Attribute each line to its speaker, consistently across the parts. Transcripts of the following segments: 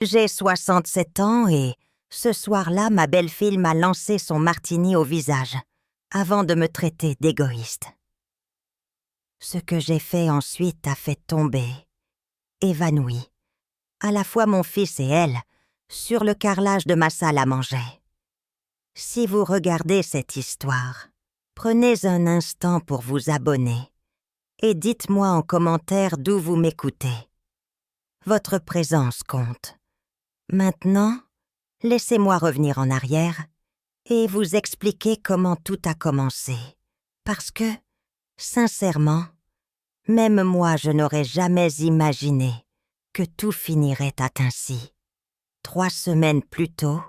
Speaker 1: J'ai 67 ans et, ce soir-là, ma belle-fille m'a lancé son martini au visage, avant de me traiter d'égoïste. Ce que j'ai fait ensuite a fait tomber, évanoui, à la fois mon fils et elle, sur le carrelage de ma salle à manger. Si vous regardez cette histoire, prenez un instant pour vous abonner et dites-moi en commentaire d'où vous m'écoutez. Votre présence compte. Maintenant, laissez-moi revenir en arrière et vous expliquer comment tout a commencé. Parce que, sincèrement, même moi je n'aurais jamais imaginé que tout finirait ainsi. 3 semaines plus tôt,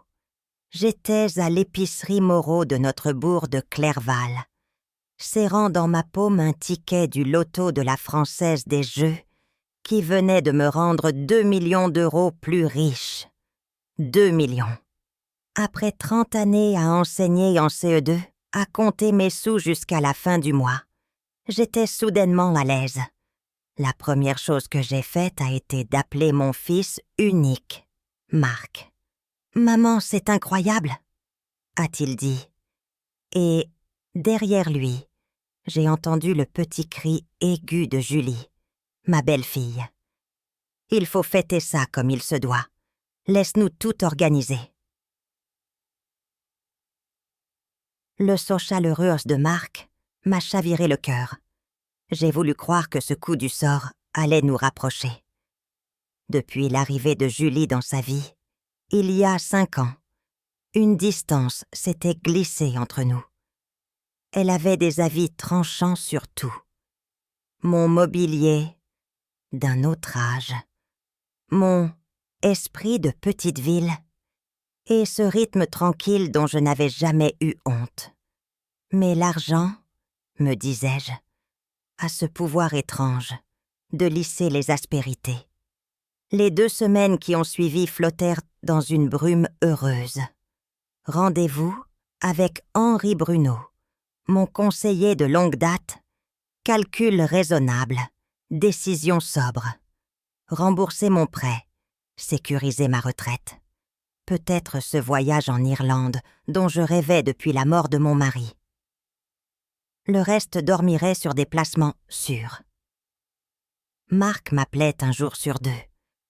Speaker 1: j'étais à l'épicerie Moreau de notre bourg de Clerval, serrant dans ma paume un ticket du loto de la Française des Jeux qui venait de me rendre 2 millions d'euros plus riche. 2 millions. Après 30 années à enseigner en CE2, à compter mes sous jusqu'à la fin du mois, j'étais soudainement à l'aise. La première chose que j'ai faite a été d'appeler mon fils unique, Marc. « Maman, c'est incroyable !» a-t-il dit. Et, derrière lui, j'ai entendu le petit cri aigu de Julie, ma belle-fille. « Il faut fêter ça comme il se doit. Laisse-nous tout organiser. » Le saut chaleureux de Marc m'a chaviré le cœur. J'ai voulu croire que ce coup du sort allait nous rapprocher. Depuis l'arrivée de Julie dans sa vie, il y a 5 ans, une distance s'était glissée entre nous. Elle avait des avis tranchants sur tout. Mon mobilier, d'un autre âge, mon esprit de petite ville et ce rythme tranquille dont je n'avais jamais eu honte. Mais l'argent, me disais-je, a ce pouvoir étrange de lisser les aspérités. Les 2 semaines qui ont suivi flottèrent dans une brume heureuse. Rendez-vous avec Henri Bruno, mon conseiller de longue date, calcul raisonnable, décision sobre. Rembourser mon prêt, sécuriser ma retraite. Peut-être ce voyage en Irlande dont je rêvais depuis la mort de mon mari. Le reste dormirait sur des placements sûrs. Marc m'appelait un jour sur 2,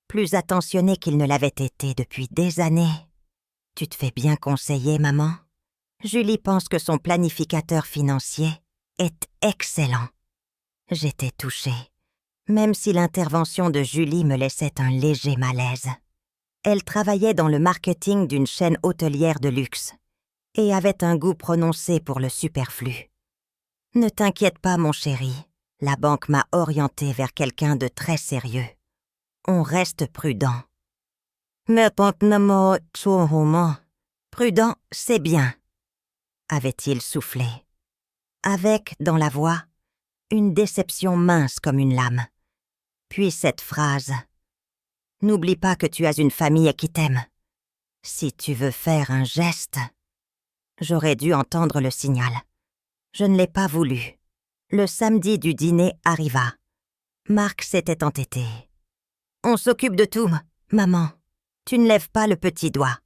Speaker 1: plus attentionné qu'il ne l'avait été depuis des années. « Tu te fais bien conseiller, maman ? Julie pense que son planificateur financier est excellent. » J'étais touchée, même si l'intervention de Julie me laissait un léger malaise. Elle travaillait dans le marketing d'une chaîne hôtelière de luxe et avait un goût prononcé pour le superflu. « Ne t'inquiète pas, mon chéri, la banque m'a orienté vers quelqu'un de très sérieux. On reste prudent. » Prudent, c'est bien, avait-il soufflé, avec, dans la voix, une déception mince comme une lame. Puis cette phrase: « N'oublie pas que tu as une famille qui t'aime. Si tu veux faire un geste... » J'aurais dû entendre le signal. Je ne l'ai pas voulu. Le samedi du dîner arriva. Marc s'était entêté. « On s'occupe de tout, maman. Tu ne lèves pas le petit doigt. »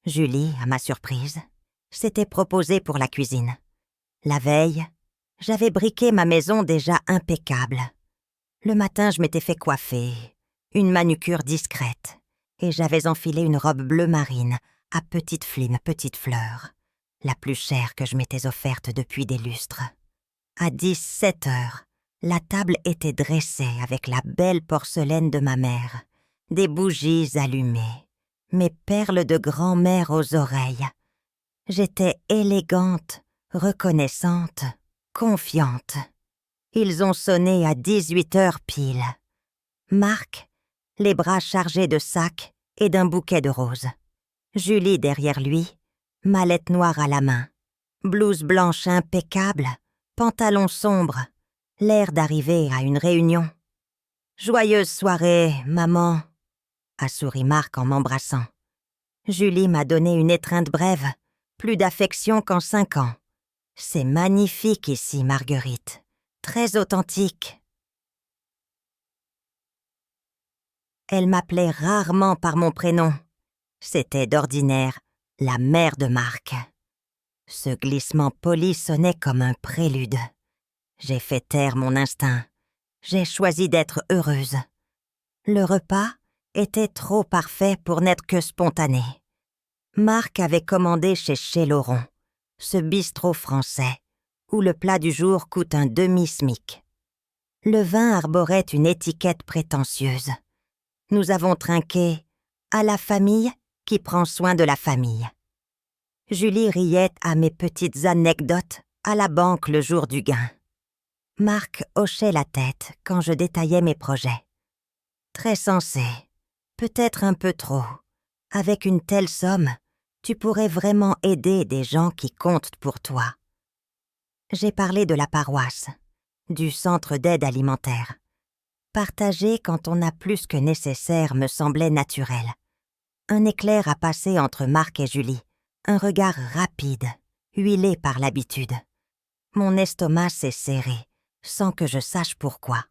Speaker 1: Julie, à ma surprise, s'était proposée pour la cuisine. La veille, j'avais briqué ma maison déjà impeccable. Le matin, je m'étais fait coiffer, une manucure discrète, et j'avais enfilé une robe bleu marine à petites flines, petites fleurs, la plus chère que je m'étais offerte depuis des lustres. À 17 heures, la table était dressée avec la belle porcelaine de ma mère, des bougies allumées, mes perles de grand-mère aux oreilles. J'étais élégante, reconnaissante, confiante. Ils ont sonné à 18 heures pile. Marc, les bras chargés de sacs et d'un bouquet de roses. Julie derrière lui, mallette noire à la main, blouse blanche impeccable, pantalon sombre, l'air d'arriver à une réunion. « Joyeuse soirée, maman !» a souri Marc en m'embrassant. Julie m'a donné une étreinte brève, plus d'affection qu'en 5 ans. « C'est magnifique ici, Marguerite, très authentique. » Elle m'appelait rarement par mon prénom. C'était d'ordinaire la mère de Marc. Ce glissement poli sonnait comme un prélude. J'ai fait taire mon instinct. J'ai choisi d'être heureuse. Le repas était trop parfait pour n'être que spontané. Marc avait commandé chez Laurent, ce bistrot français, où le plat du jour coûte un demi-smic. Le vin arborait une étiquette prétentieuse. Nous avons trinqué à la famille qui prend soin de la famille. Julie riait à mes petites anecdotes à la banque le jour du gain. Marc hochait la tête quand je détaillais mes projets. Très sensé, peut-être un peu trop. Avec une telle somme, tu pourrais vraiment aider des gens qui comptent pour toi. J'ai parlé de la paroisse, du centre d'aide alimentaire. Partager quand on a plus que nécessaire me semblait naturel. Un éclair a passé entre Marc et Julie, un regard rapide, huilé par l'habitude. Mon estomac s'est serré, sans que je sache pourquoi.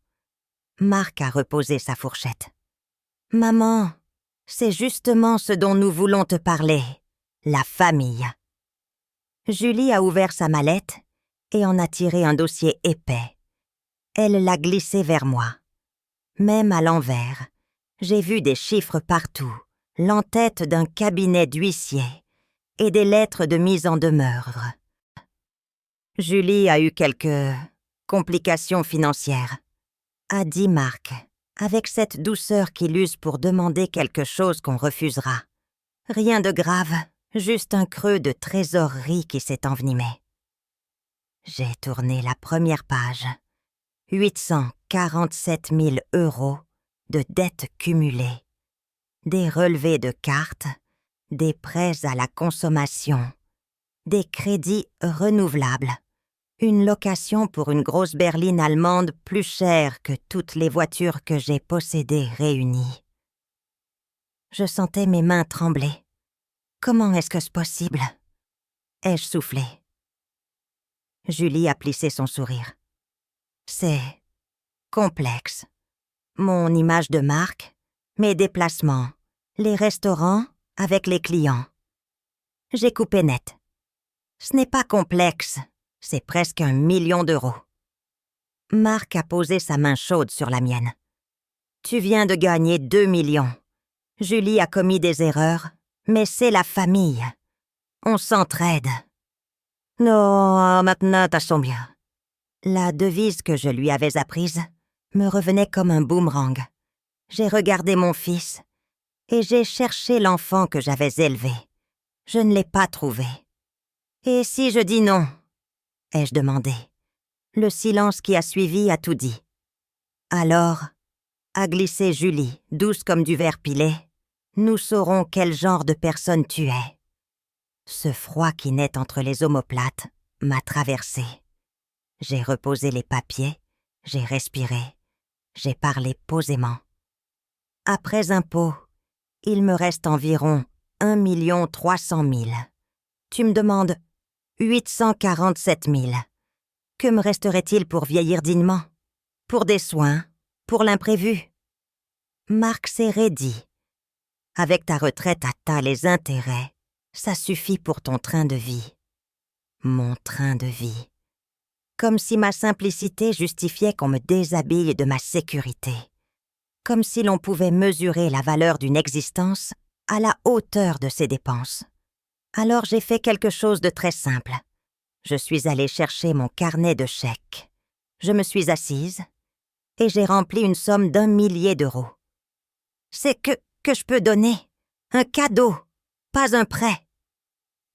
Speaker 1: Marc a reposé sa fourchette. « Maman, c'est justement ce dont nous voulons te parler, la famille. » Julie a ouvert sa mallette et en a tiré un dossier épais. Elle l'a glissé vers moi. Même à l'envers, j'ai vu des chiffres partout, l'entête d'un cabinet d'huissier et des lettres de mise en demeure. Julie a eu quelques complications financières, a dit Marc, avec cette douceur qu'il use pour demander quelque chose qu'on refusera. Rien de grave, juste un creux de trésorerie qui s'est envenimé. J'ai tourné la première page. 847 000 € de dettes cumulées, des relevés de cartes, des prêts à la consommation, des crédits renouvelables, une location pour une grosse berline allemande plus chère que toutes les voitures que j'ai possédées réunies. Je sentais mes mains trembler. Comment est-ce que c'est possible? Ai-je soufflé. Julie a plissé son sourire. C'est complexe. Mon image de marque, mes déplacements, les restaurants avec les clients. J'ai coupé net. Ce n'est pas complexe, c'est presque 1 million d'euros. Marc a posé sa main chaude sur la mienne. Tu viens de gagner 2 millions. Julie a commis des erreurs, mais c'est la famille. On s'entraide. Non, maintenant t'as bien. La devise que je lui avais apprise me revenait comme un boomerang. J'ai regardé mon fils et j'ai cherché l'enfant que j'avais élevé. Je ne l'ai pas trouvé. Et si je dis non? Ai-je demandé. Le silence qui a suivi a tout dit. Alors, a glissé Julie, douce comme du verre pilé, nous saurons quel genre de personne tu es. Ce froid qui naît entre les omoplates m'a traversé. J'ai reposé les papiers, j'ai respiré, j'ai parlé posément. Après impôt, il me reste environ 1 300 000. Tu me demandes 847 000. Que me resterait-il pour vieillir dignement? Pour des soins? Pour l'imprévu? Marc s'est raidi. Avec ta retraite à tas les intérêts, ça suffit pour ton train de vie. Mon train de vie. Comme si ma simplicité justifiait qu'on me déshabille de ma sécurité. Comme si l'on pouvait mesurer la valeur d'une existence à la hauteur de ses dépenses. Alors j'ai fait quelque chose de très simple. Je suis allée chercher mon carnet de chèques. Je me suis assise et j'ai rempli une somme d'1 millier d'euros. C'est que je peux donner. Un cadeau, pas un prêt.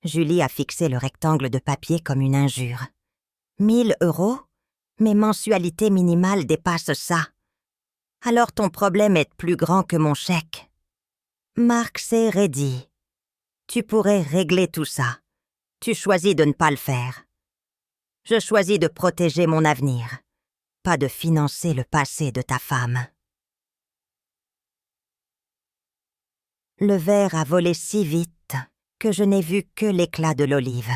Speaker 1: Julie a fixé le rectangle de papier comme une injure. 1 000 €? Mes mensualités minimales dépassent ça. Alors ton problème est plus grand que mon chèque. Marc s'est raidi. Tu pourrais régler tout ça. Tu choisis de ne pas le faire. Je choisis de protéger mon avenir, pas de financer le passé de ta femme. Le verre a volé si vite que je n'ai vu que l'éclat de l'olive.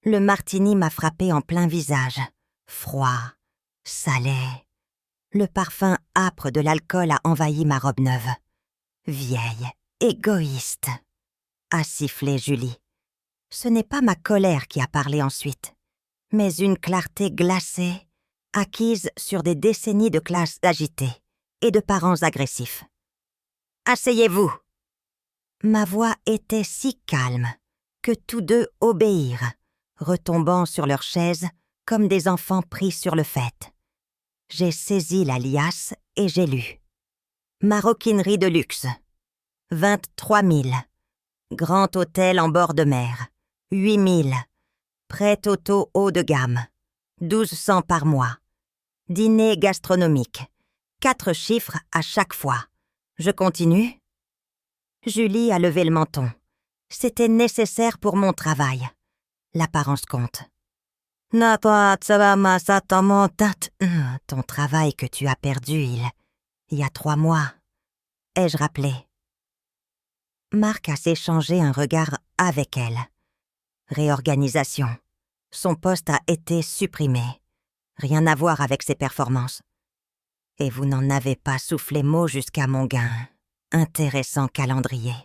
Speaker 1: Le martini m'a frappé en plein visage, froid, salé. Le parfum âpre de l'alcool a envahi ma robe neuve. « Vieille, égoïste !» a sifflé Julie. Ce n'est pas ma colère qui a parlé ensuite, mais une clarté glacée, acquise sur des décennies de classes agitées et de parents agressifs. « Asseyez-vous !» Ma voix était si calme que tous deux obéirent, retombant sur leurs chaises comme des enfants pris sur le fait. J'ai saisi la liasse et j'ai lu. Maroquinerie de luxe. 23 000. Grand hôtel en bord de mer. 8 000. Prêt auto haut de gamme. 1200 par mois. Dîner gastronomique. 4 chiffres à chaque fois. Je continue? Julie a levé le menton. C'était nécessaire pour mon travail. L'apparence compte. Ton travail que tu as perdu il y a 3 mois. Ai-je rappelé? Marc a s'échangé un regard avec elle. Réorganisation. Son poste a été supprimé. Rien à voir avec ses performances. Et vous n'en avez pas soufflé mot jusqu'à mon gain. Intéressant calendrier.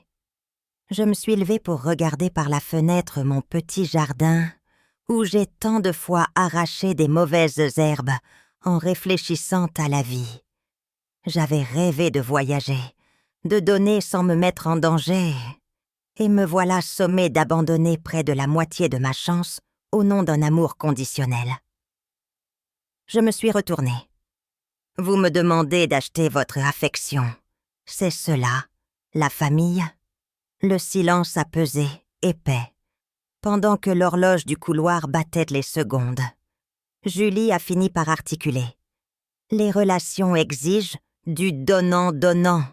Speaker 1: Je me suis levée pour regarder par la fenêtre mon petit jardin où j'ai tant de fois arraché des mauvaises herbes en réfléchissant à la vie. J'avais rêvé de voyager, de donner sans me mettre en danger, et me voilà sommée d'abandonner près de la moitié de ma chance au nom d'un amour conditionnel. Je me suis retournée. Vous me demandez d'acheter votre affection. C'est cela, la famille? Le silence a pesé, épais, pendant que l'horloge du couloir battait les secondes. Julie a fini par articuler. Les relations exigent du donnant-donnant.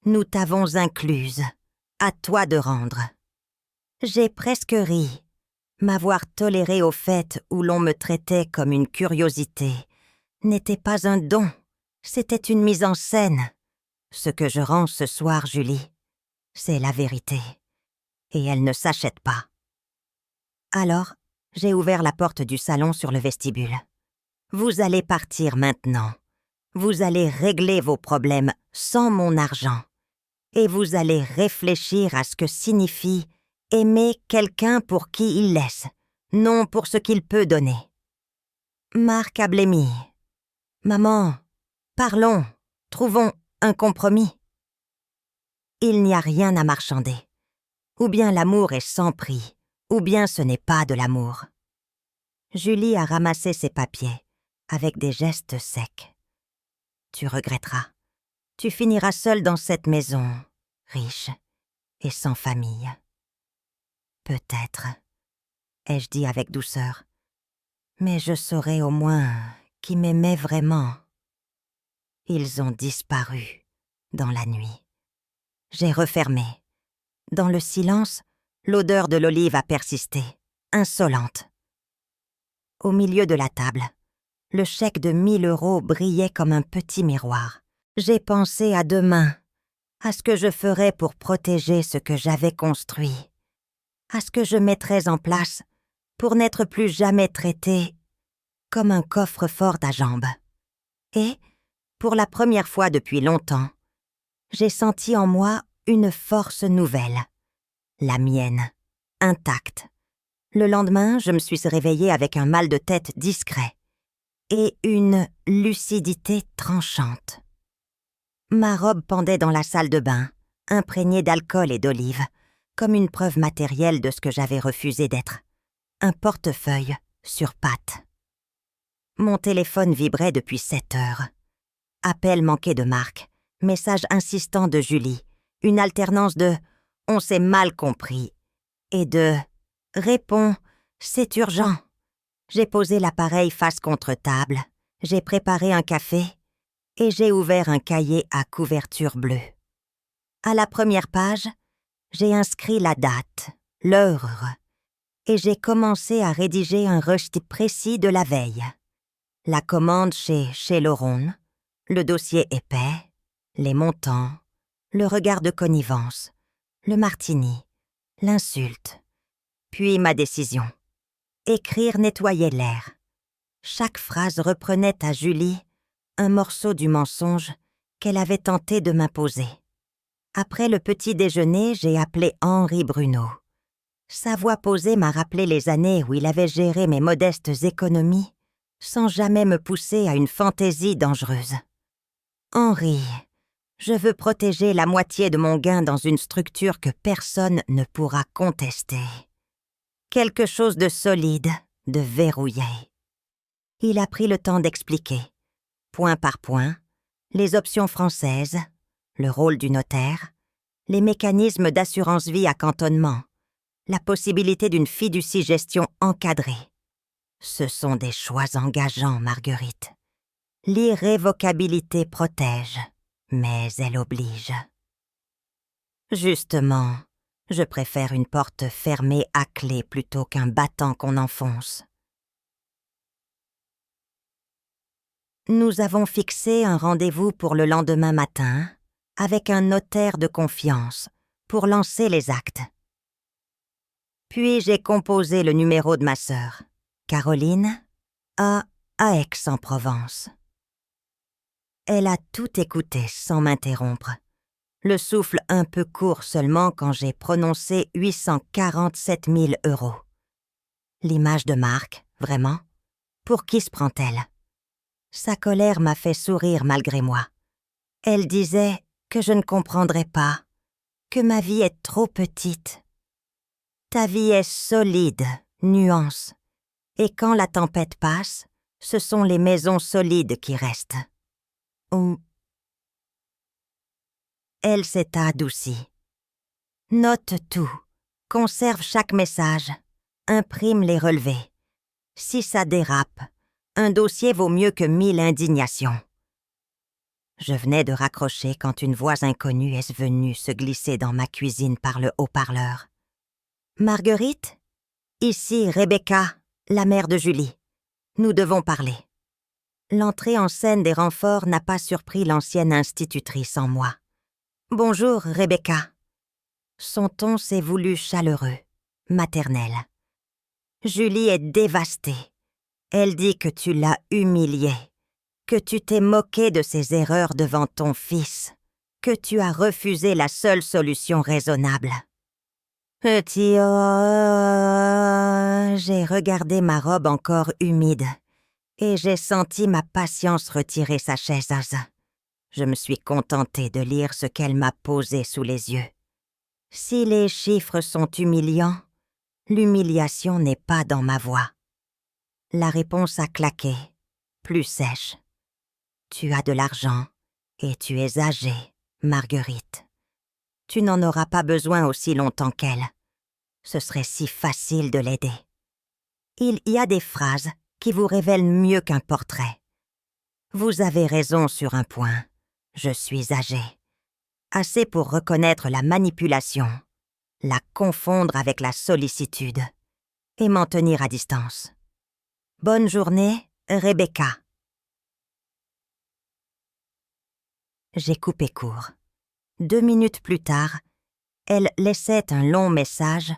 Speaker 1: Nous t'avons incluse. À toi de rendre. J'ai presque ri. M'avoir toléré au fait où l'on me traitait comme une curiosité n'était pas un don, c'était une mise en scène. Ce que je rends ce soir, Julie, c'est la vérité. Et elle ne s'achète pas. Alors, j'ai ouvert la porte du salon sur le vestibule. Vous allez partir maintenant. Vous allez régler vos problèmes sans mon argent. Et vous allez réfléchir à ce que signifie aimer quelqu'un pour qui il laisse, non pour ce qu'il peut donner. Marc a blêmi. Maman, parlons, trouvons un compromis. Il n'y a rien à marchander. Ou bien l'amour est sans prix, ou bien ce n'est pas de l'amour. Julie a ramassé ses papiers, avec des gestes secs. Tu regretteras. Tu finiras seule dans cette maison, riche et sans famille. Peut-être, ai-je dit avec douceur, mais je saurai au moins qui m'aimait vraiment. Ils ont disparu dans la nuit. J'ai refermé. Dans le silence, l'odeur de l'olive a persisté, insolente. Au milieu de la table, le chèque de 1 000 € brillait comme un petit miroir. J'ai pensé à demain, à ce que je ferais pour protéger ce que j'avais construit, à ce que je mettrais en place pour n'être plus jamais traité comme un coffre-fort à jambes. Et, pour la première fois depuis longtemps, j'ai senti en moi une force nouvelle, la mienne, intacte. Le lendemain, je me suis réveillée avec un mal de tête discret et une lucidité tranchante. Ma robe pendait dans la salle de bain, imprégnée d'alcool et d'olive, comme une preuve matérielle de ce que j'avais refusé d'être. Un portefeuille sur pattes. Mon téléphone vibrait depuis 7 heures. Appel manqué de Marc, message insistant de Julie, une alternance de « on s'est mal compris » et de « réponds, c'est urgent ». J'ai posé l'appareil face contre table, j'ai préparé un café et j'ai ouvert un cahier à couverture bleue. À la première page, j'ai inscrit la date, l'heure, et j'ai commencé à rédiger un reçu précis de la veille. La commande chez Laurent, le dossier épais, les montants, le regard de connivence, le martini, l'insulte, puis ma décision. Écrire nettoyait l'air. Chaque phrase reprenait à Julie un morceau du mensonge qu'elle avait tenté de m'imposer. Après le petit déjeuner, j'ai appelé Henri Bruno. Sa voix posée m'a rappelé les années où il avait géré mes modestes économies sans jamais me pousser à une fantaisie dangereuse. « Henri, je veux protéger la moitié de mon gain dans une structure que personne ne pourra contester. Quelque chose de solide, de verrouillé. » Il a pris le temps d'expliquer, point par point, les options françaises, le rôle du notaire, les mécanismes d'assurance-vie à cantonnement, la possibilité d'une fiducie-gestion encadrée. Ce sont des choix engageants, Marguerite. L'irrévocabilité protège, mais elle oblige. Justement, je préfère une porte fermée à clé plutôt qu'un battant qu'on enfonce. Nous avons fixé un rendez-vous pour le lendemain matin avec un notaire de confiance pour lancer les actes. Puis j'ai composé le numéro de ma sœur, Caroline, à Aix-en-Provence. Elle a tout écouté sans m'interrompre, le souffle un peu court seulement quand j'ai prononcé 847 000 €. L'image de Marc, vraiment? Pour qui se prend-elle? Sa colère m'a fait sourire malgré moi. Elle disait que je ne comprendrais pas, que ma vie est trop petite. Ta vie est solide, nuance, et quand la tempête passe, ce sont les maisons solides qui restent. Elle s'est adoucie. Note tout, conserve chaque message, imprime les relevés. Si ça dérape, un dossier vaut mieux que 1000 indignations. Je venais de raccrocher quand une voix inconnue est venue se glisser dans ma cuisine par le haut-parleur. « Marguerite, ici Rebecca, la mère de Julie. Nous devons parler. » L'entrée en scène des renforts n'a pas surpris l'ancienne institutrice en moi. « Bonjour, Rebecca. » Son ton s'est voulu chaleureux, maternel. « Julie est dévastée. Elle dit que tu l'as humiliée, que tu t'es moqué de ses erreurs devant ton fils, que tu as refusé la seule solution raisonnable. » Petit j'ai regardé ma robe encore humide et j'ai senti ma patience retirer sa chaiseuse. Je me suis contentée de lire ce qu'elle m'a posé sous les yeux. Si les chiffres sont humiliants, l'humiliation n'est pas dans ma voix. La réponse a claqué, plus sèche. Tu as de l'argent et tu es âgée, Marguerite. Tu n'en auras pas besoin aussi longtemps qu'elle. Ce serait si facile de l'aider. Il y a des phrases qui vous révèlent mieux qu'un portrait. Vous avez raison sur un point. Je suis âgée. Assez pour reconnaître la manipulation, la confondre avec la sollicitude et m'en tenir à distance. Bonne journée, Rebecca. J'ai coupé court. 2 minutes plus tard, elle laissait un long message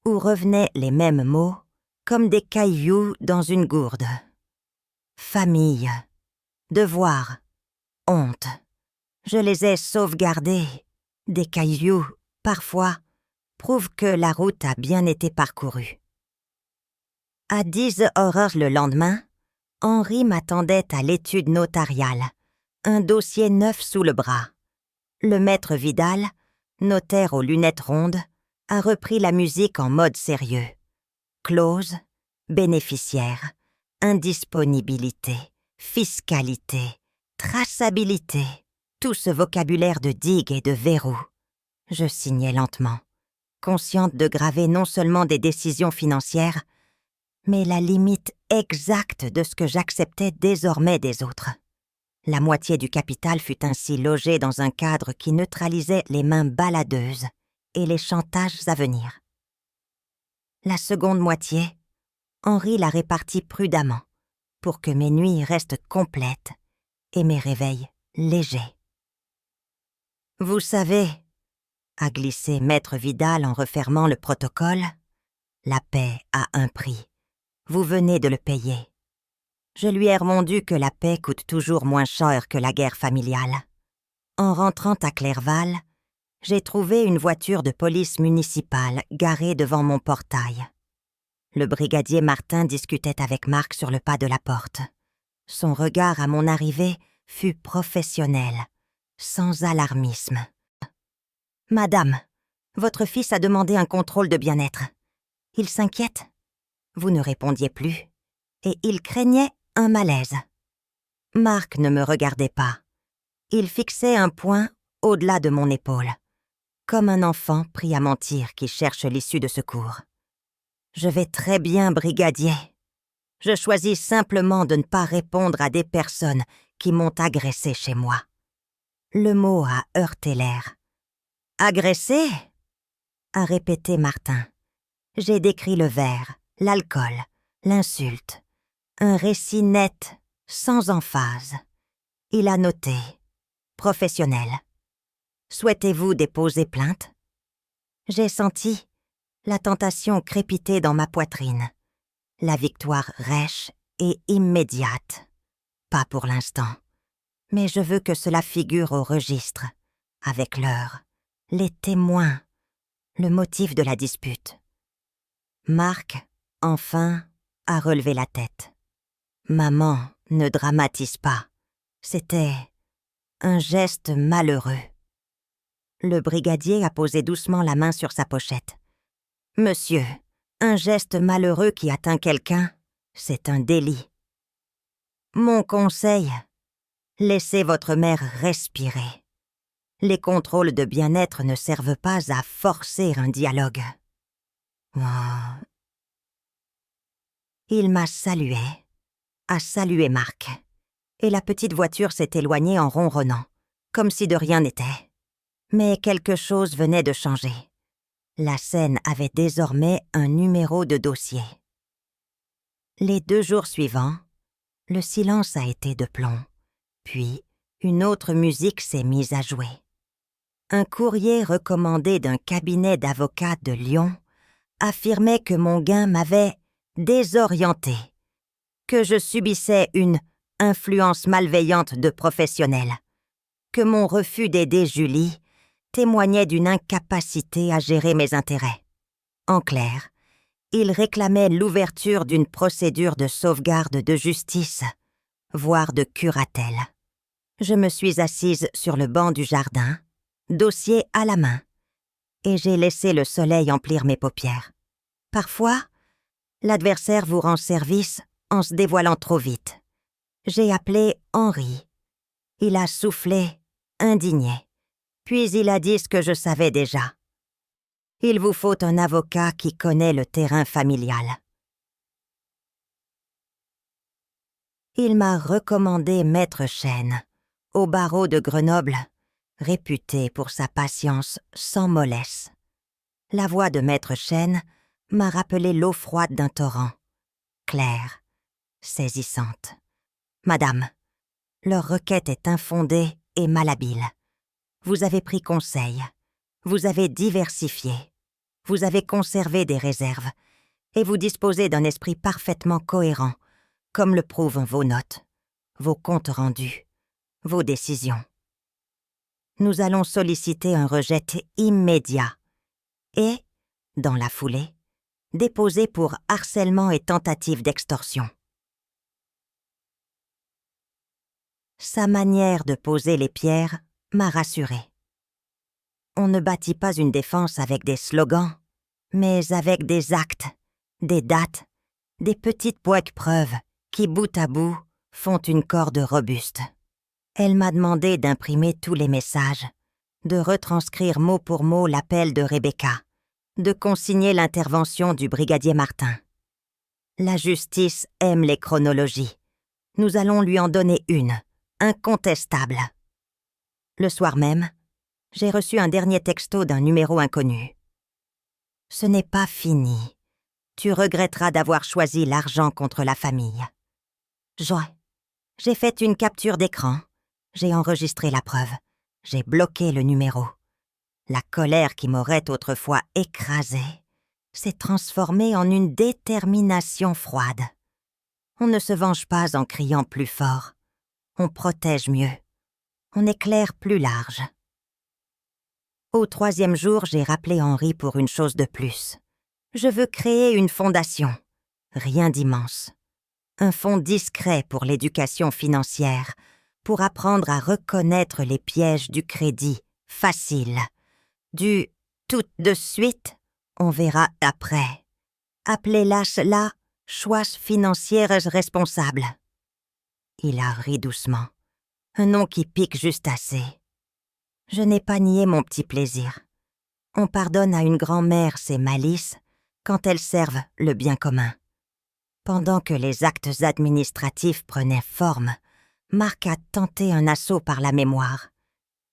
Speaker 1: où revenaient les mêmes mots comme des cailloux dans une gourde. Famille, devoir, honte. Je les ai sauvegardés. Des cailloux, parfois, prouvent que la route a bien été parcourue. À 10h le lendemain, Henri m'attendait à l'étude notariale, un dossier neuf sous le bras. Le maître Vidal, notaire aux lunettes rondes, a repris la musique en mode sérieux. Clause, bénéficiaire, indisponibilité, fiscalité, traçabilité, tout ce vocabulaire de digue et de verrou. Je signais lentement, consciente de graver non seulement des décisions financières, mais la limite exacte de ce que j'acceptais désormais des autres. La moitié du capital fut ainsi logée dans un cadre qui neutralisait les mains baladeuses et les chantages à venir. La seconde moitié, Henri la répartit prudemment pour que mes nuits restent complètes et mes réveils légers. « Vous savez, » a glissé maître Vidal en refermant le protocole, « la paix a un prix. Vous venez de le payer. Je lui ai remondu que la paix coûte toujours moins cher que la guerre familiale. En rentrant à Clerval, j'ai trouvé une voiture de police municipale garée devant mon portail. Le brigadier Martin discutait avec Marc sur le pas de la porte. Son regard à mon arrivée fut professionnel, sans alarmisme. « Madame, votre fils a demandé un contrôle de bien-être. Il s'inquiète ?» Vous ne répondiez plus, et il craignait un malaise. Marc ne me regardait pas. Il fixait un point au-delà de mon épaule, comme un enfant pris à mentir qui cherche l'issue de secours. « Je vais très bien, brigadier. Je choisis simplement de ne pas répondre à des personnes qui m'ont agressé chez moi. » Le mot a heurté l'air. « Agressé ?» a répété Martin. J'ai décrit le verre, l'alcool, l'insulte. Un récit net, sans emphase. Il a noté. Professionnel. Souhaitez-vous déposer plainte? J'ai senti la tentation crépiter dans ma poitrine. La victoire rêche et immédiate. Pas pour l'instant. Mais je veux que cela figure au registre, avec l'heure, les témoins, le motif de la dispute. Marc, enfin, a relevé la tête. Maman, ne dramatise pas. C'était un geste malheureux. Le brigadier a posé doucement la main sur sa pochette. Monsieur, un geste malheureux qui atteint quelqu'un, c'est un délit. Mon conseil, laissez votre mère respirer. Les contrôles de bien-être ne servent pas à forcer un dialogue. Oh. Il m'a salué, a salué Marc, et la petite voiture s'est éloignée en ronronnant, comme si de rien n'était. Mais quelque chose venait de changer. La scène avait désormais un numéro de dossier. Les 2 jours suivants, le silence a été de plomb, puis une autre musique s'est mise à jouer. Un courrier recommandé d'un cabinet d'avocats de Lyon affirmait que mon gain m'avait désorienté, que je subissais une influence malveillante de professionnels, que mon refus d'aider Julie témoignait d'une incapacité à gérer mes intérêts. En clair, il réclamait l'ouverture d'une procédure de sauvegarde de justice, voire de curatelle. Je me suis assise sur le banc du jardin, dossier à la main, et j'ai laissé le soleil emplir mes paupières. Parfois, l'adversaire vous rend service en se dévoilant trop vite. J'ai appelé Henri. Il a soufflé, indigné. Puis il a dit ce que je savais déjà. Il vous faut un avocat qui connaît le terrain familial. Il m'a recommandé Maître Chêne, au barreau de Grenoble, réputé pour sa patience sans mollesse. La voix de Maître Chêne m'a rappelé l'eau froide d'un torrent, claire, saisissante. Madame, leur requête est infondée et malhabile. Vous avez pris conseil, vous avez diversifié, vous avez conservé des réserves, et vous disposez d'un esprit parfaitement cohérent, comme le prouvent vos notes, vos comptes rendus, vos décisions. Nous allons solliciter un rejet immédiat et, dans la foulée, déposer pour harcèlement et tentative d'extorsion. Sa manière de poser les pierres m'a rassurée. On ne bâtit pas une défense avec des slogans, mais avec des actes, des dates, des petites poiques preuves qui, bout à bout, font une corde robuste. Elle m'a demandé d'imprimer tous les messages, de retranscrire mot pour mot l'appel de Rebecca, de consigner l'intervention du brigadier Martin. La justice aime les chronologies. Nous allons lui en donner une, incontestable. Le soir même, j'ai reçu un dernier texto d'un numéro inconnu. « Ce n'est pas fini. Tu regretteras d'avoir choisi l'argent contre la famille. » J'ai fait une capture d'écran. J'ai enregistré la preuve. J'ai bloqué le numéro. La colère qui m'aurait autrefois écrasée s'est transformée en une détermination froide. On ne se venge pas en criant plus fort. On protège mieux. On éclaire plus large. Au 3e jour, j'ai rappelé Henri pour une chose de plus. Je veux créer une fondation. Rien d'immense. Un fonds discret pour l'éducation financière, pour apprendre à reconnaître les pièges du crédit facile, du tout de suite, on verra après. Appelez-la cela choix financières responsables. Il a ri doucement. Un nom qui pique juste assez. Je n'ai pas nié mon petit plaisir. On pardonne à une grand-mère ses malices quand elles servent le bien commun. Pendant que les actes administratifs prenaient forme, Marc a tenté un assaut par la mémoire.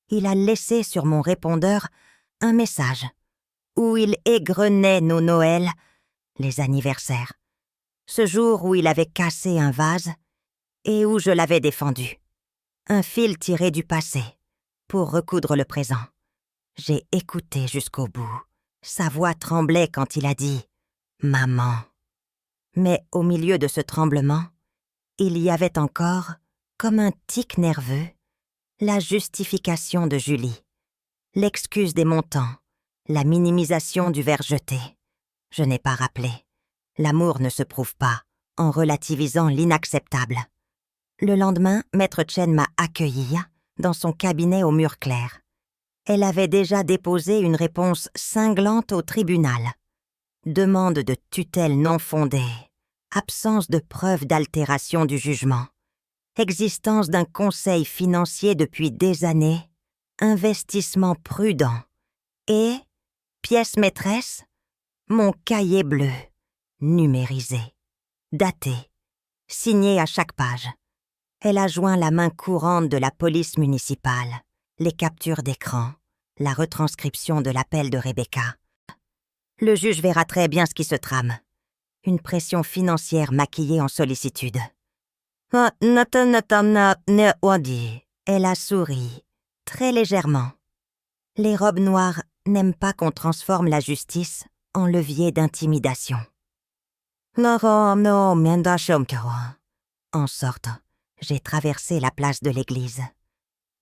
Speaker 1: Il a laissé sur mon répondeur un message où il égrenait nos Noëls, les anniversaires, ce jour où il avait cassé un vase et où je l'avais défendu. Un fil tiré du passé pour recoudre le présent. J'ai écouté jusqu'au bout. Sa voix tremblait quand il a dit « Maman ». Mais au milieu de ce tremblement, il y avait encore, comme un tic nerveux, la justification de Julie, l'excuse des montants, la minimisation du verre jeté. Je n'ai pas rappelé. L'amour ne se prouve pas en relativisant l'inacceptable. Le lendemain, Maître Chen m'a accueillie dans son cabinet au mur clair. Elle avait déjà déposé une réponse cinglante au tribunal. Demande de tutelle non fondée, absence de preuve d'altération du jugement, existence d'un conseil financier depuis des années, investissement prudent et, pièce maîtresse, mon cahier bleu, numérisé, daté, signé à chaque page. Elle a joint la main courante de la police municipale, les captures d'écran, la retranscription de l'appel de Rebecca. Le juge verra très bien ce qui se trame. Une pression financière maquillée en sollicitude. Elle a souri, très légèrement. Les robes noires n'aiment pas qu'on transforme la justice en levier d'intimidation. En sortant, j'ai traversé la place de l'église.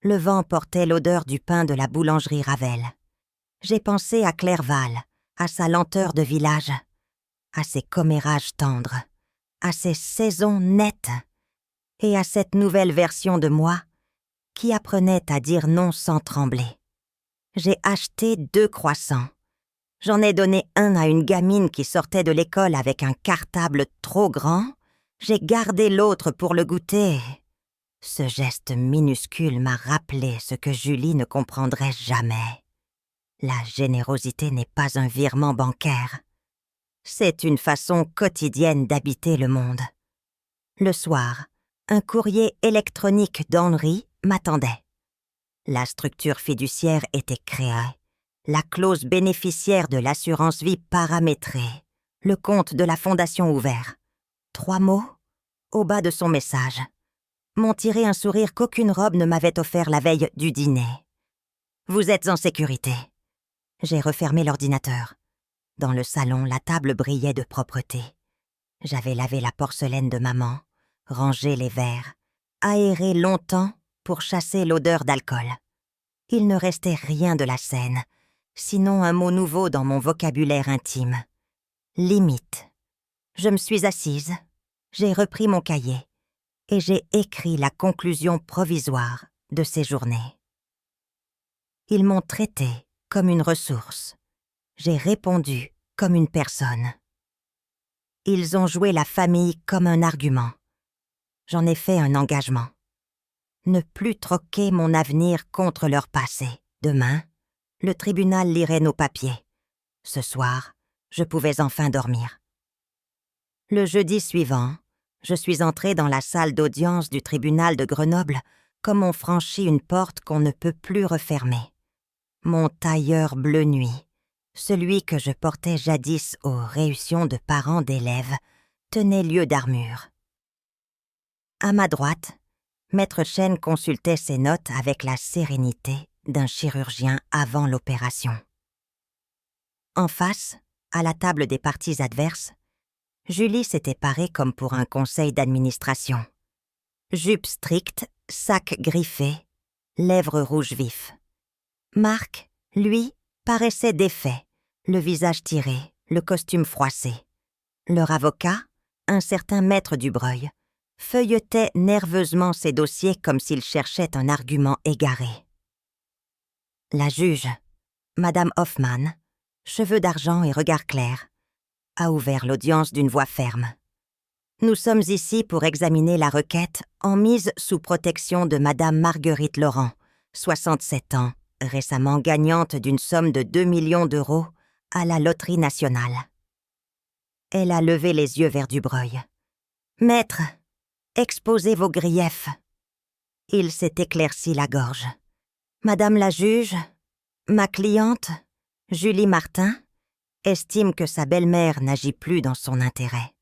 Speaker 1: Le vent portait l'odeur du pain de la boulangerie Ravel. J'ai pensé à Clerval, à sa lenteur de village, à ses commérages tendres, à ses saisons nettes, et à cette nouvelle version de moi qui apprenait à dire non sans trembler. J'ai acheté 2 croissants. J'en ai donné un à une gamine qui sortait de l'école avec un cartable trop grand. J'ai gardé l'autre pour le goûter. Ce geste minuscule m'a rappelé ce que Julie ne comprendrait jamais. La générosité n'est pas un virement bancaire. C'est une façon quotidienne d'habiter le monde. Le soir, un courrier électronique d'Henri m'attendait. La structure fiduciaire était créée, la clause bénéficiaire de l'assurance vie paramétrée, le compte de la fondation ouvert. 3 mots au bas de son message m'ont tiré un sourire qu'aucune robe ne m'avait offert la veille du dîner. Vous êtes en sécurité. J'ai refermé l'ordinateur. Dans le salon, la table brillait de propreté. J'avais lavé la porcelaine de maman, rangé les verres, aéré longtemps pour chasser l'odeur d'alcool. Il ne restait rien de la scène, sinon un mot nouveau dans mon vocabulaire intime. Limite. Je me suis assise, j'ai repris mon cahier et j'ai écrit la conclusion provisoire de ces journées. Ils m'ont traité comme une ressource. J'ai répondu comme une personne. Ils ont joué la famille comme un argument. J'en ai fait un engagement. Ne plus troquer mon avenir contre leur passé. Demain, le tribunal lirait nos papiers. Ce soir, je pouvais enfin dormir. Le jeudi suivant, je suis entrée dans la salle d'audience du tribunal de Grenoble comme on franchit une porte qu'on ne peut plus refermer. Mon tailleur bleu nuit, celui que je portais jadis aux réunions de parents d'élèves, tenait lieu d'armure. À ma droite, Maître Chen consultait ses notes avec la sérénité d'un chirurgien avant l'opération. En face, à la table des parties adverses, Julie s'était parée comme pour un conseil d'administration. Jupe stricte, sac griffé, lèvres rouges vifs. Marc, lui, paraissait défait, le visage tiré, le costume froissé. Leur avocat, un certain maître Dubreuil, feuilletait nerveusement ses dossiers comme s'il cherchait un argument égaré. La juge, Madame Hoffmann, cheveux d'argent et regard clair, a ouvert l'audience d'une voix ferme. Nous sommes ici pour examiner la requête en mise sous protection de Madame Marguerite Laurent, 67 ans, récemment gagnante d'une somme de 2 millions d'euros à la Loterie nationale. Elle a levé les yeux vers Dubreuil. « Maître, exposez vos griefs. » Il s'est éclairci la gorge. « Madame la juge, ma cliente, Julie Martin, estime que sa belle-mère n'agit plus dans son intérêt.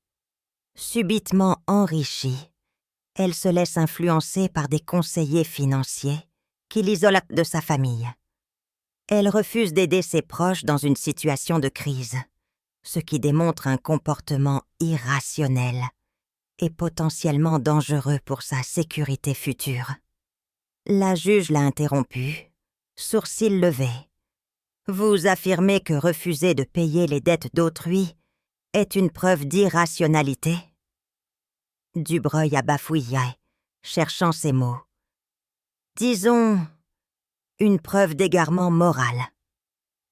Speaker 1: Subitement enrichie, elle se laisse influencer par des conseillers financiers qui l'isolent de sa famille. Elle refuse d'aider ses proches dans une situation de crise, ce qui démontre un comportement irrationnel et potentiellement dangereux pour sa sécurité future. » La juge l'a interrompu, sourcils levés. « Vous affirmez que refuser de payer les dettes d'autrui est une preuve d'irrationalité ?» Dubreuil a bafouillé, cherchant ses mots. « Disons, une preuve d'égarement moral. »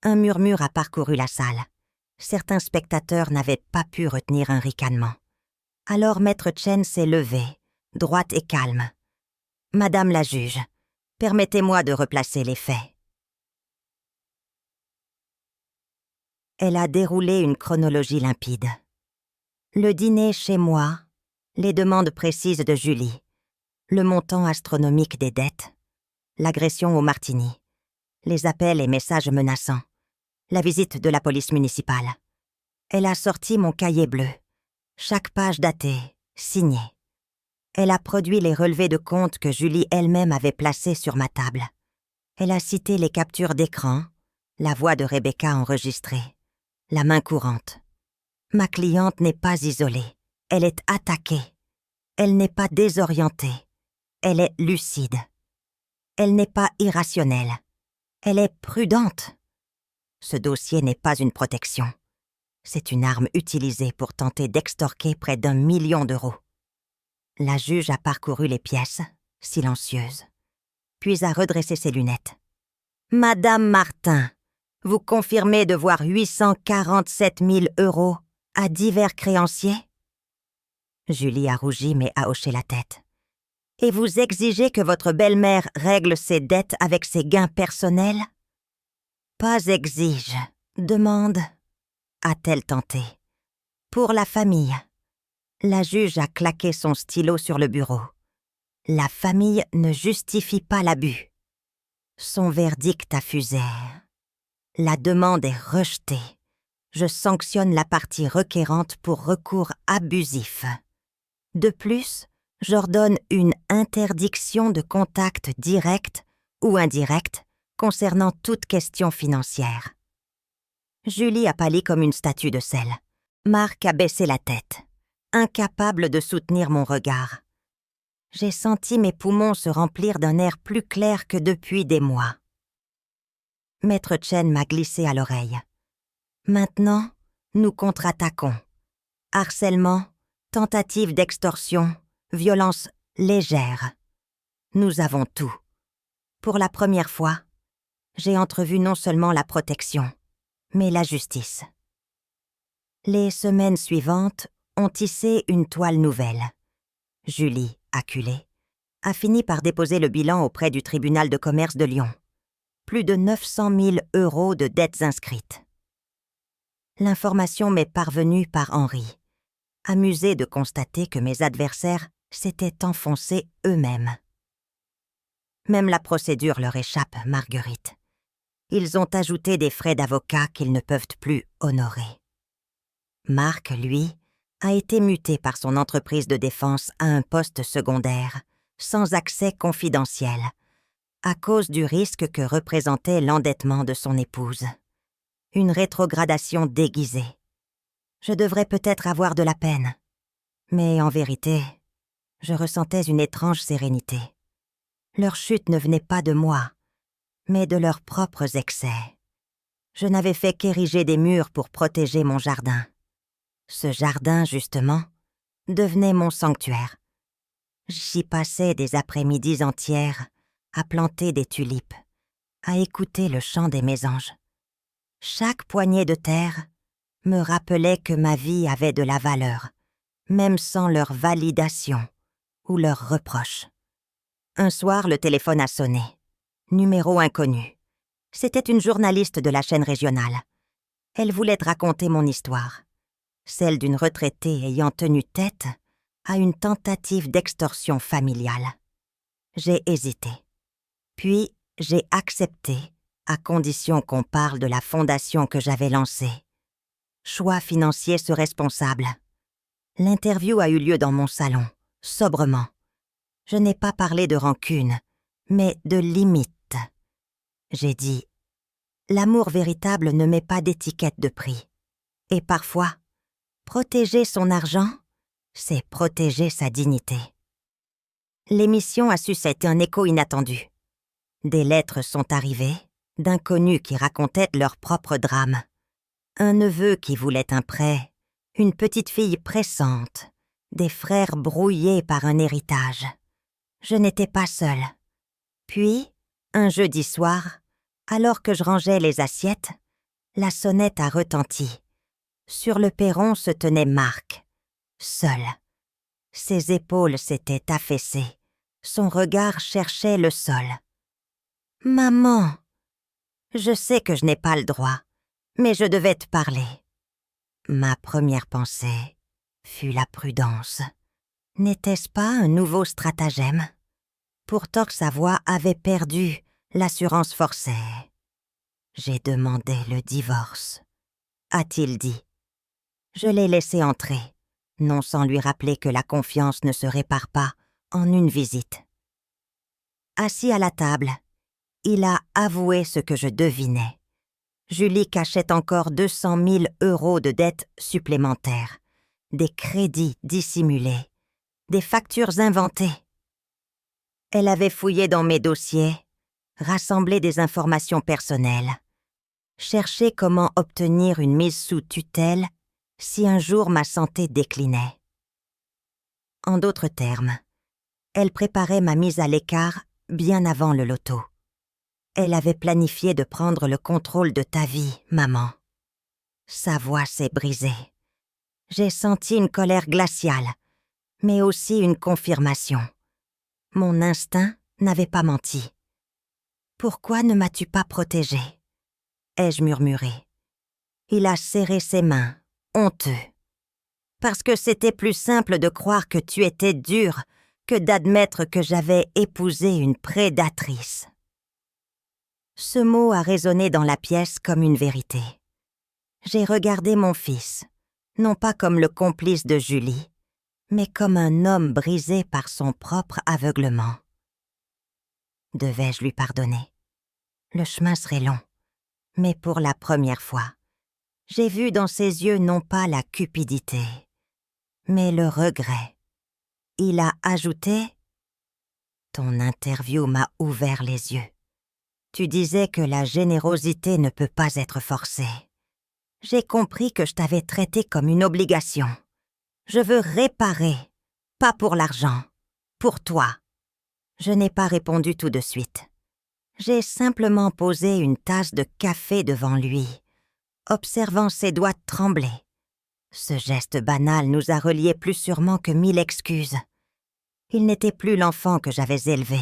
Speaker 1: Un murmure a parcouru la salle. Certains spectateurs n'avaient pas pu retenir un ricanement. Alors Maître Chen s'est levé, droite et calme. « Madame la juge, permettez-moi de replacer les faits. » Elle a déroulé une chronologie limpide. Le dîner chez moi, les demandes précises de Julie, le montant astronomique des dettes, l'agression au martini, les appels et messages menaçants, la visite de la police municipale. Elle a sorti mon cahier bleu, chaque page datée, signée. Elle a produit les relevés de compte que Julie elle-même avait placés sur ma table. Elle a cité les captures d'écran, la voix de Rebecca enregistrée, la main courante. Ma cliente n'est pas isolée, elle est attaquée. Elle n'est pas désorientée, elle est lucide. Elle n'est pas irrationnelle, elle est prudente. Ce dossier n'est pas une protection. C'est une arme utilisée pour tenter d'extorquer près d'1 million d'euros. La juge a parcouru les pièces, silencieuse, puis a redressé ses lunettes. « Madame Martin, vous confirmez devoir 847 000 euros à divers créanciers ?» Julie a rougi mais a hoché la tête. « Et vous exigez que votre belle-mère règle ses dettes avec ses gains personnels ?»« Pas exige, demande, » a-t-elle tenté. « Pour la famille. » La juge a claqué son stylo sur le bureau. La famille ne justifie pas l'abus. Son verdict a fusé. La demande est rejetée. Je sanctionne la partie requérante pour recours abusif. De plus, j'ordonne une interdiction de contact direct ou indirect concernant toute question financière. Julie a pâli comme une statue de sel. Marc a baissé la tête, incapable de soutenir mon regard. J'ai senti mes poumons se remplir d'un air plus clair que depuis des mois. Maître Chen m'a glissé à l'oreille. Maintenant, nous contre-attaquons. Harcèlement, tentative d'extorsion, violence légère. Nous avons tout. Pour la première fois, j'ai entrevu non seulement la protection, mais la justice. Les semaines suivantes ont tissé une toile nouvelle. Julie, acculée, a fini par déposer le bilan auprès du tribunal de commerce de Lyon. Plus de 900 000 euros de dettes inscrites. L'information m'est parvenue par Henri, amusé de constater que mes adversaires s'étaient enfoncés eux-mêmes. Même la procédure leur échappe, Marguerite. Ils ont ajouté des frais d'avocat qu'ils ne peuvent plus honorer. Marc, lui, a été muté par son entreprise de défense à un poste secondaire, sans accès confidentiel, à cause du risque que représentait l'endettement de son épouse. Une rétrogradation déguisée. Je devrais peut-être avoir de la peine. Mais en vérité, je ressentais une étrange sérénité. Leur chute ne venait pas de moi, mais de leurs propres excès. Je n'avais fait qu'ériger des murs pour protéger mon jardin. Ce jardin, justement, devenait mon sanctuaire. J'y passais des après-midi entières à planter des tulipes, à écouter le chant des mésanges. Chaque poignée de terre me rappelait que ma vie avait de la valeur, même sans leur validation ou leurs reproches. Un soir, le téléphone a sonné. Numéro inconnu. C'était une journaliste de la chaîne régionale. Elle voulait raconter mon histoire, celle d'une retraitée ayant tenu tête à une tentative d'extorsion familiale. J'ai hésité. Puis, j'ai accepté, à condition qu'on parle de la fondation que j'avais lancée. Choix financier se responsable. L'interview a eu lieu dans mon salon, sobrement. Je n'ai pas parlé de rancune, mais de limite. J'ai dit, l'amour véritable ne met pas d'étiquette de prix. Et parfois, protéger son argent, c'est protéger sa dignité. L'émission a suscité un écho inattendu. Des lettres sont arrivées, d'inconnus qui racontaient leur propre drame. Un neveu qui voulait un prêt, une petite fille pressante, des frères brouillés par un héritage. Je n'étais pas seule. Puis, un jeudi soir, alors que je rangeais les assiettes, la sonnette a retenti. Sur le perron se tenait Marc, seul. Ses épaules s'étaient affaissées. Son regard cherchait le sol. « Maman, je sais que je n'ai pas le droit, mais je devais te parler. » Ma première pensée fut la prudence. N'était-ce pas un nouveau stratagème? Pourtant sa voix avait perdu l'assurance forcée. J'ai demandé le divorce, a-t-il dit. Je l'ai laissé entrer, non sans lui rappeler que la confiance ne se répare pas en une visite. Assis à la table, il a avoué ce que je devinais. Julie cachait encore 200 000 € de dettes supplémentaires, des crédits dissimulés, des factures inventées. Elle avait fouillé dans mes dossiers, rassemblé des informations personnelles, cherché comment obtenir une mise sous tutelle si un jour ma santé déclinait. En d'autres termes, elle préparait ma mise à l'écart bien avant le loto. Elle avait planifié de prendre le contrôle de ta vie, maman. Sa voix s'est brisée. J'ai senti une colère glaciale, mais aussi une confirmation. Mon instinct n'avait pas menti. « Pourquoi ne m'as-tu pas protégée ?» ai-je murmuré. Il a serré ses mains, honteux. « Parce que c'était plus simple de croire que tu étais dure que d'admettre que j'avais épousé une prédatrice. » Ce mot a résonné dans la pièce comme une vérité. J'ai regardé mon fils, non pas comme le complice de Julie, mais comme un homme brisé par son propre aveuglement. Devais-je lui pardonner? Le chemin serait long, mais pour la première fois, j'ai vu dans ses yeux non pas la cupidité, mais le regret. Il a ajouté « Ton interview m'a ouvert les yeux. Tu disais que la générosité ne peut pas être forcée. J'ai compris que je t'avais traité comme une obligation. Je veux réparer, pas pour l'argent, pour toi. » Je n'ai pas répondu tout de suite. J'ai simplement posé une tasse de café devant lui, observant ses doigts trembler. Ce geste banal nous a reliés plus sûrement que 1000 excuses. Il n'était plus l'enfant que j'avais élevé,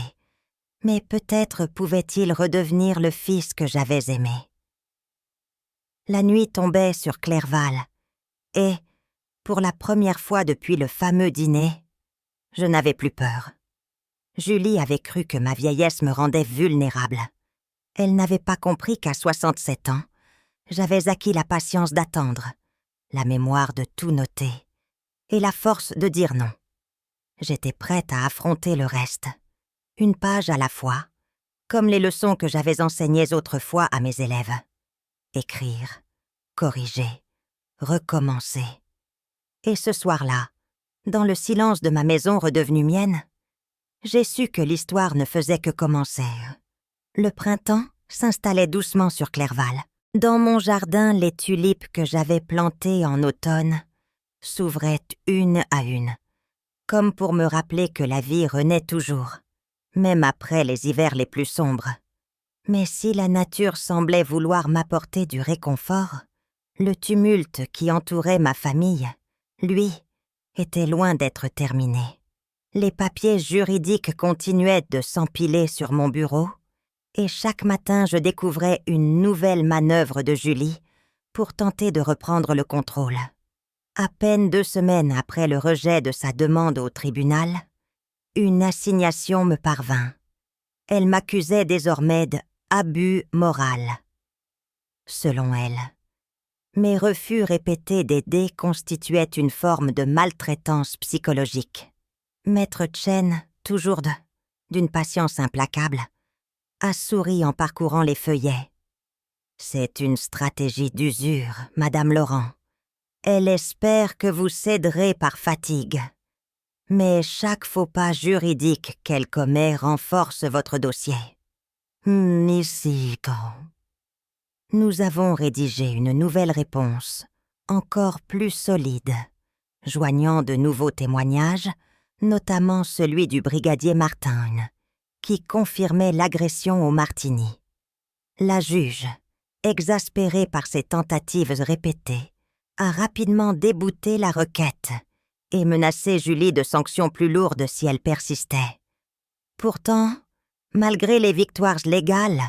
Speaker 1: mais peut-être pouvait-il redevenir le fils que j'avais aimé. La nuit tombait sur Clerval, et, pour la première fois depuis le fameux dîner, je n'avais plus peur. Julie avait cru que ma vieillesse me rendait vulnérable. Elle n'avait pas compris qu'à 67 ans, j'avais acquis la patience d'attendre, la mémoire de tout noter, et la force de dire non. J'étais prête à affronter le reste, une page à la fois, comme les leçons que j'avais enseignées autrefois à mes élèves. Écrire, corriger, recommencer. Et ce soir-là, dans le silence de ma maison redevenue mienne, j'ai su que l'histoire ne faisait que commencer. Le printemps s'installait doucement sur Clerval. Dans mon jardin, les tulipes que j'avais plantées en automne s'ouvraient une à une, comme pour me rappeler que la vie renaît toujours, même après les hivers les plus sombres. Mais si la nature semblait vouloir m'apporter du réconfort, le tumulte qui entourait ma famille, lui, était loin d'être terminé. Les papiers juridiques continuaient de s'empiler sur mon bureau, et chaque matin je découvrais une nouvelle manœuvre de Julie pour tenter de reprendre le contrôle. À peine 2 semaines après le rejet de sa demande au tribunal, une assignation me parvint. Elle m'accusait désormais d'abus moral. Selon elle, mes refus répétés d'aider constituaient une forme de maltraitance psychologique. Maître Chen, toujours d'une patience implacable, a souri en parcourant les feuillets. « C'est une stratégie d'usure, Madame Laurent. Elle espère que vous céderez par fatigue. Mais chaque faux pas juridique qu'elle commet renforce votre dossier. Ici, quand nous avons rédigé une nouvelle réponse, encore plus solide, joignant de nouveaux témoignages, notamment celui du brigadier Martin, qui confirmait l'agression au martini. La juge, exaspérée par ces tentatives répétées, a rapidement débouté la requête et menacé Julie de sanctions plus lourdes si elle persistait. Pourtant, malgré les victoires légales,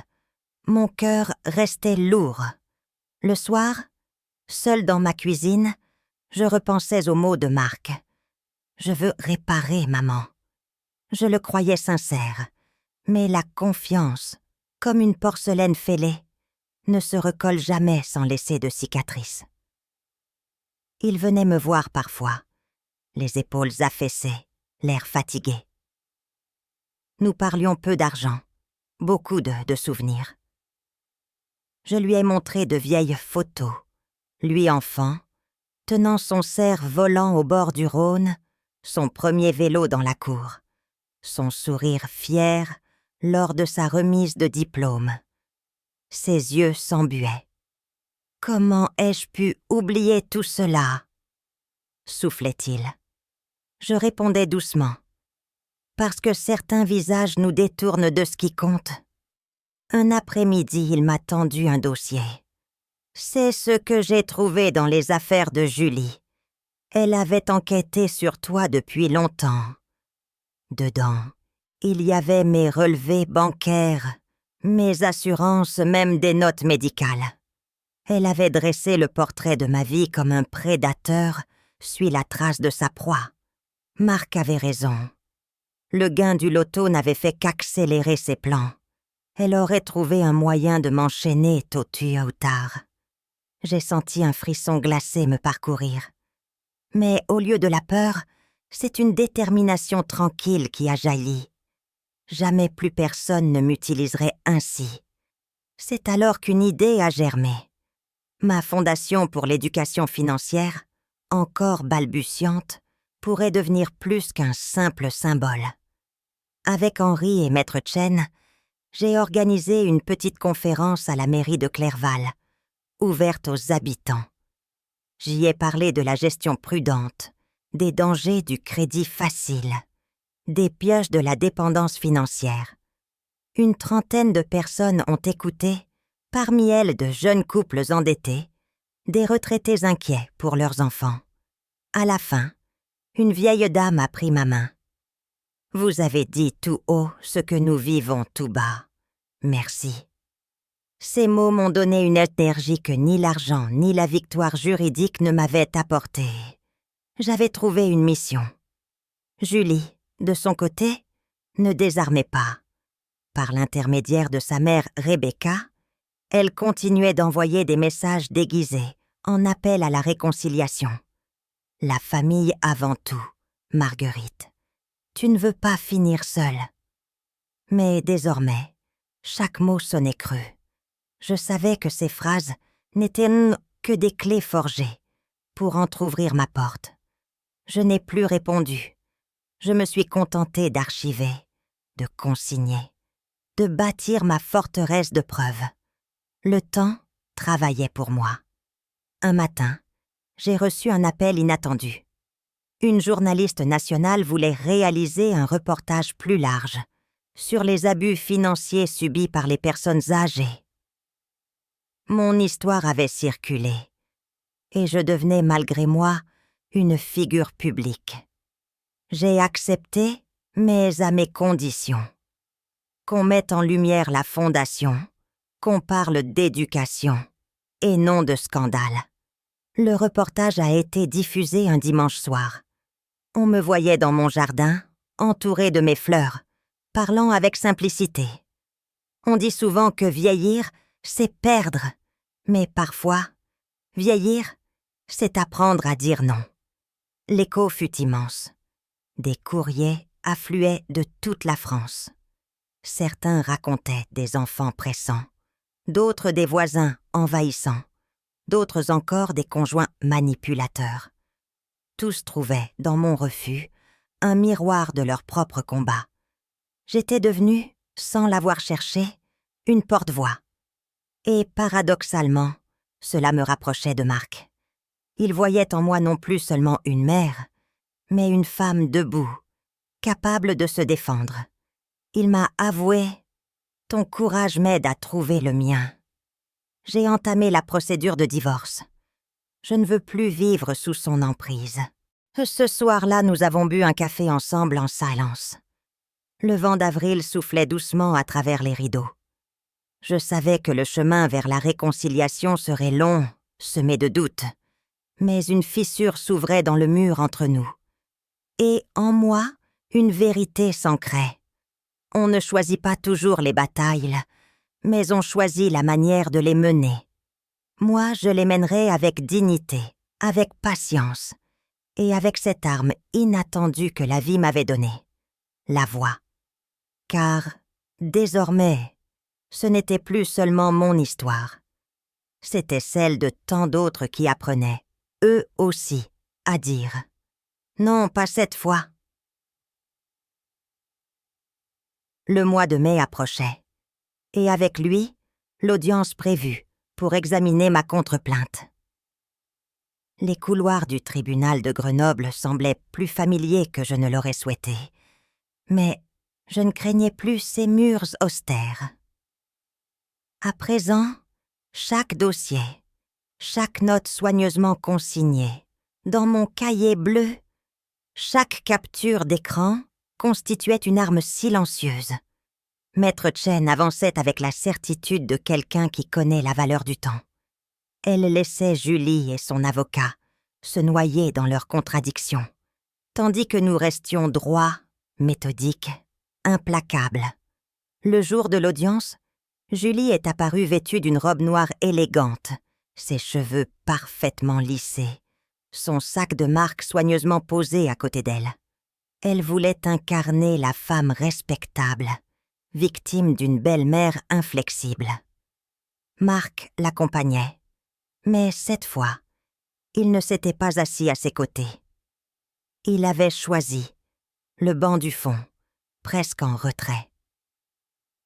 Speaker 1: mon cœur restait lourd. Le soir, seule dans ma cuisine, je repensais aux mots de Marc. « Je veux réparer, maman. » Je le croyais sincère, mais la confiance, comme une porcelaine fêlée, ne se recolle jamais sans laisser de cicatrices. Il venait me voir parfois, les épaules affaissées, l'air fatigué. Nous parlions peu d'argent, beaucoup de souvenirs. Je lui ai montré de vieilles photos, lui enfant, tenant son cerf-volant au bord du Rhône, son premier vélo dans la cour, son sourire fier lors de sa remise de diplôme. Ses yeux s'embuaient. « Comment ai-je pu oublier tout cela ?» soufflait-il. Je répondais doucement. « Parce que certains visages nous détournent de ce qui compte. » Un après-midi, il m'a tendu un dossier. C'est ce que j'ai trouvé dans les affaires de Julie. Elle avait enquêté sur toi depuis longtemps. Dedans, il y avait mes relevés bancaires, mes assurances, même des notes médicales. Elle avait dressé le portrait de ma vie comme un prédateur suit la trace de sa proie. Marc avait raison. Le gain du loto n'avait fait qu'accélérer ses plans. Elle aurait trouvé un moyen de m'enchaîner tôt ou tard. J'ai senti un frisson glacé me parcourir. Mais au lieu de la peur, c'est une détermination tranquille qui a jailli. Jamais plus personne ne m'utiliserait ainsi. C'est alors qu'une idée a germé. Ma fondation pour l'éducation financière, encore balbutiante, pourrait devenir plus qu'un simple symbole. Avec Henri et Maître Chen, j'ai organisé une petite conférence à la mairie de Clerval, ouverte aux habitants. J'y ai parlé de la gestion prudente, des dangers du crédit facile, des pièges de la dépendance financière. Une trentaine de personnes ont écouté, parmi elles de jeunes couples endettés, des retraités inquiets pour leurs enfants. À la fin, une vieille dame a pris ma main. « Vous avez dit tout haut ce que nous vivons tout bas. Merci. » Ces mots m'ont donné une énergie que ni l'argent ni la victoire juridique ne m'avaient apportée. J'avais trouvé une mission. Julie, de son côté, ne désarmait pas. Par l'intermédiaire de sa mère Rebecca, elle continuait d'envoyer des messages déguisés en appel à la réconciliation. La famille avant tout, Marguerite. Tu ne veux pas finir seule. Mais désormais, chaque mot sonnait creux. Je savais que ces phrases n'étaient que des clés forgées, pour entr'ouvrir ma porte. Je n'ai plus répondu. Je me suis contentée d'archiver, de consigner, de bâtir ma forteresse de preuves. Le temps travaillait pour moi. Un matin, j'ai reçu un appel inattendu. Une journaliste nationale voulait réaliser un reportage plus large sur les abus financiers subis par les personnes âgées. Mon histoire avait circulé, et je devenais malgré moi une figure publique. J'ai accepté, mais à mes conditions. Qu'on mette en lumière la fondation, qu'on parle d'éducation, et non de scandale. Le reportage a été diffusé un dimanche soir. On me voyait dans mon jardin, entourée de mes fleurs, parlant avec simplicité. On dit souvent que vieillir, c'est perdre, mais parfois, vieillir, c'est apprendre à dire non. L'écho fut immense. Des courriers affluaient de toute la France. Certains racontaient des enfants pressants, d'autres des voisins envahissants, d'autres encore des conjoints manipulateurs. Tous trouvaient, dans mon refus, un miroir de leur propre combat. J'étais devenue, sans l'avoir cherché, une porte-voix. Et paradoxalement, cela me rapprochait de Marc. Il voyait en moi non plus seulement une mère, mais une femme debout, capable de se défendre. Il m'a avoué « Ton courage m'aide à trouver le mien ». J'ai entamé la procédure de divorce. Je ne veux plus vivre sous son emprise. Ce soir-là, nous avons bu un café ensemble en silence. Le vent d'avril soufflait doucement à travers les rideaux. Je savais que le chemin vers la réconciliation serait long, semé de doutes, mais une fissure s'ouvrait dans le mur entre nous. Et en moi, une vérité s'ancrait. On ne choisit pas toujours les batailles, mais on choisit la manière de les mener. Moi, je les mènerai avec dignité, avec patience, et avec cette arme inattendue que la vie m'avait donnée, la voix. Car, désormais, ce n'était plus seulement mon histoire. C'était celle de tant d'autres qui apprenaient, eux aussi, à dire. Non, pas cette fois. Le mois de mai approchait, et avec lui, l'audience prévue pour examiner ma contre-plainte. Les couloirs du tribunal de Grenoble semblaient plus familiers que je ne l'aurais souhaité, mais je ne craignais plus ces murs austères. À présent, chaque dossier, chaque note soigneusement consignée, dans mon cahier bleu, chaque capture d'écran constituait une arme silencieuse. Maître Chen avançait avec la certitude de quelqu'un qui connaît la valeur du temps. Elle laissait Julie et son avocat se noyer dans leurs contradictions, tandis que nous restions droits, méthodiques, implacables. Le jour de l'audience, Julie est apparue vêtue d'une robe noire élégante, ses cheveux parfaitement lissés, son sac de marque soigneusement posé à côté d'elle. Elle voulait incarner la femme respectable, victime d'une belle-mère inflexible. Marc l'accompagnait, mais cette fois, il ne s'était pas assis à ses côtés. Il avait choisi le banc du fond, presque en retrait.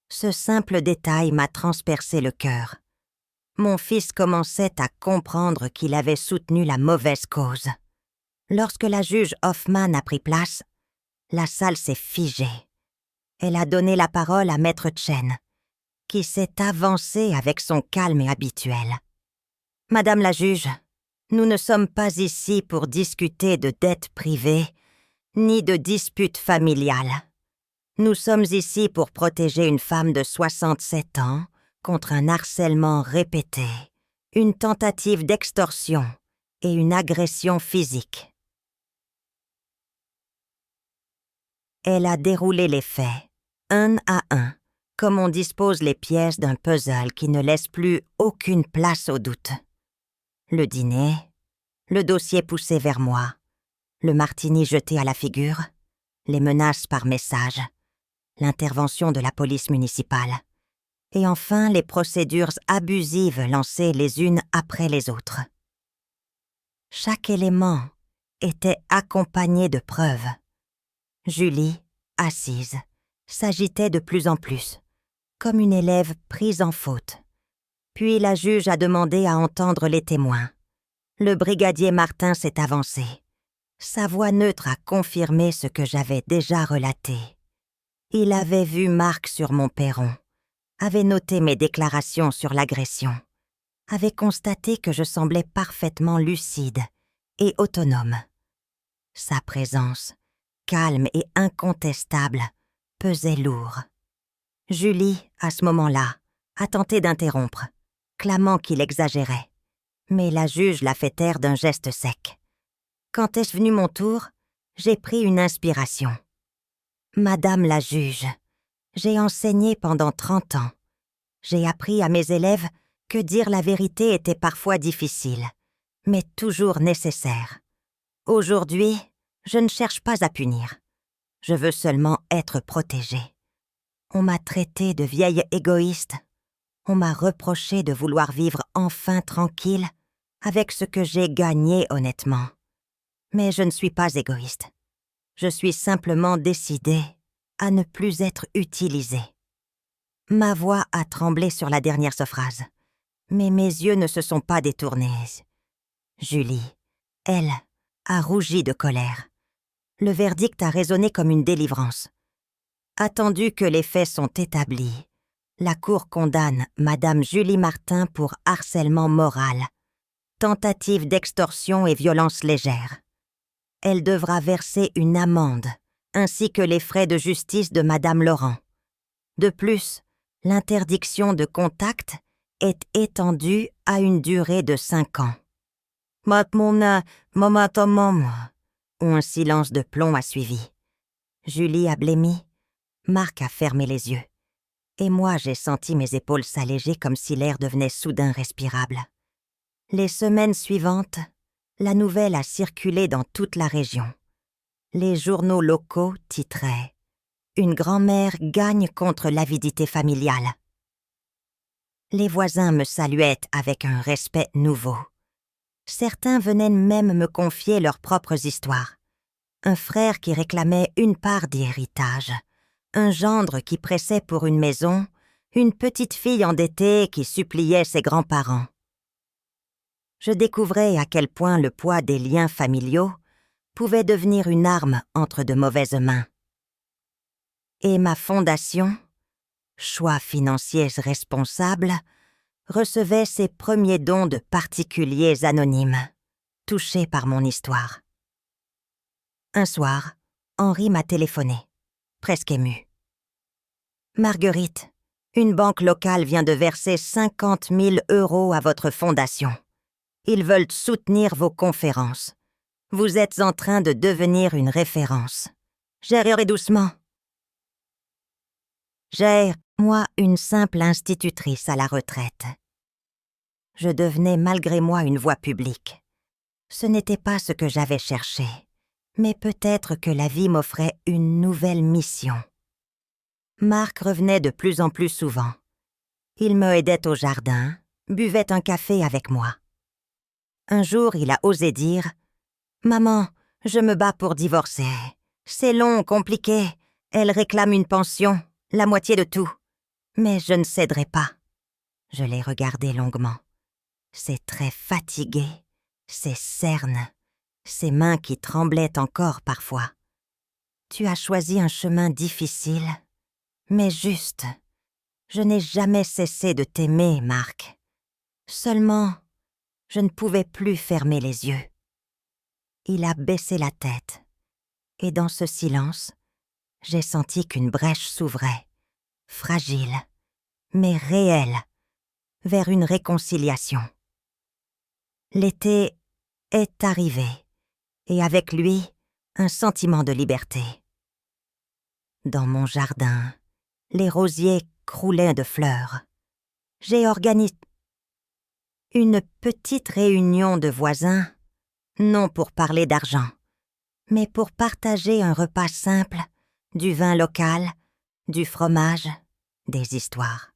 Speaker 1: Ce simple détail m'a transpercé le cœur. Mon fils commençait à comprendre qu'il avait soutenu la mauvaise cause. Lorsque la juge Hoffman a pris place, la salle s'est figée. Elle a donné la parole à Maître Chen, qui s'est avancé avec son calme habituel. « Madame la juge, nous ne sommes pas ici pour discuter de dettes privées, ni de disputes familiales. Nous sommes ici pour protéger une femme de 67 ans contre un harcèlement répété, une tentative d'extorsion et une agression physique. » Elle a déroulé les faits, un à un, comme on dispose les pièces d'un puzzle qui ne laisse plus aucune place au doute. Le dîner, le dossier poussé vers moi, le martini jeté à la figure, les menaces par message, l'intervention de la police municipale, et enfin les procédures abusives lancées les unes après les autres. Chaque élément était accompagné de preuves. Julie, assise, s'agitait de plus en plus, comme une élève prise en faute. Puis la juge a demandé à entendre les témoins. Le brigadier Martin s'est avancé. Sa voix neutre a confirmé ce que j'avais déjà relaté. Il avait vu Marc sur mon perron, avait noté mes déclarations sur l'agression, avait constaté que je semblais parfaitement lucide et autonome. Sa présence, calme et incontestable, pesait lourd. Julie, à ce moment-là, a tenté d'interrompre, clamant qu'il exagérait. Mais la juge l'a fait taire d'un geste sec. Quand est-ce venu mon tour, j'ai pris une inspiration. Madame la juge, j'ai enseigné pendant 30 ans. J'ai appris à mes élèves que dire la vérité était parfois difficile, mais toujours nécessaire. Aujourd'hui, je ne cherche pas à punir. Je veux seulement être protégée. On m'a traitée de vieille égoïste. On m'a reproché de vouloir vivre enfin tranquille avec ce que j'ai gagné honnêtement. Mais je ne suis pas égoïste. Je suis simplement décidée à ne plus être utilisée. Ma voix a tremblé sur la dernière phrase, mais mes yeux ne se sont pas détournés. Julie, elle, a rougi de colère. Le verdict a résonné comme une délivrance. Attendu que les faits sont établis, la Cour condamne Madame Julie Martin pour harcèlement moral, tentative d'extorsion et violence légère. Elle devra verser une amende, ainsi que les frais de justice de Madame Laurent. De plus, l'interdiction de contact est étendue à une durée de 5 ans. Un silence de plomb a suivi. Julie a blêmi, Marc a fermé les yeux. Et moi, j'ai senti mes épaules s'alléger comme si l'air devenait soudain respirable. Les semaines suivantes, la nouvelle a circulé dans toute la région. Les journaux locaux titraient « Une grand-mère gagne contre l'avidité familiale ». Les voisins me saluaient avec un respect nouveau. Certains venaient même me confier leurs propres histoires. Un frère qui réclamait une part d'héritage, un gendre qui pressait pour une maison, une petite fille endettée qui suppliait ses grands-parents. Je découvrais à quel point le poids des liens familiaux pouvait devenir une arme entre de mauvaises mains. Et ma fondation, Choix financiers responsables, recevait ses premiers dons de particuliers anonymes, touchés par mon histoire. Un soir, Henri m'a téléphoné, presque ému. « Marguerite, une banque locale vient de verser 50 000 € à votre fondation. Ils veulent soutenir vos conférences. Vous êtes en train de devenir une référence. Gérez doucement. » J'ai, moi, une simple institutrice à la retraite. Je devenais malgré moi une voix publique. Ce n'était pas ce que j'avais cherché, mais peut-être que la vie m'offrait une nouvelle mission. Marc revenait de plus en plus souvent. Il me aidait au jardin, buvait un café avec moi. Un jour, il a osé dire « Maman, je me bats pour divorcer. C'est long, compliqué. Elle réclame une pension, la moitié de tout. Mais je ne céderai pas. » Je l'ai regardé longuement. Ses traits fatigués, ses cernes, ses mains qui tremblaient encore parfois. « Tu as choisi un chemin difficile, mais juste. Je n'ai jamais cessé de t'aimer, Marc. Seulement, je ne pouvais plus fermer les yeux. » Il a baissé la tête, et dans ce silence, j'ai senti qu'une brèche s'ouvrait, fragile, mais réelle, vers une réconciliation. L'été est arrivé, et avec lui, un sentiment de liberté. Dans mon jardin, les rosiers croulaient de fleurs. J'ai organisé une petite réunion de voisins, non pour parler d'argent, mais pour partager un repas simple, du vin local, du fromage, des histoires.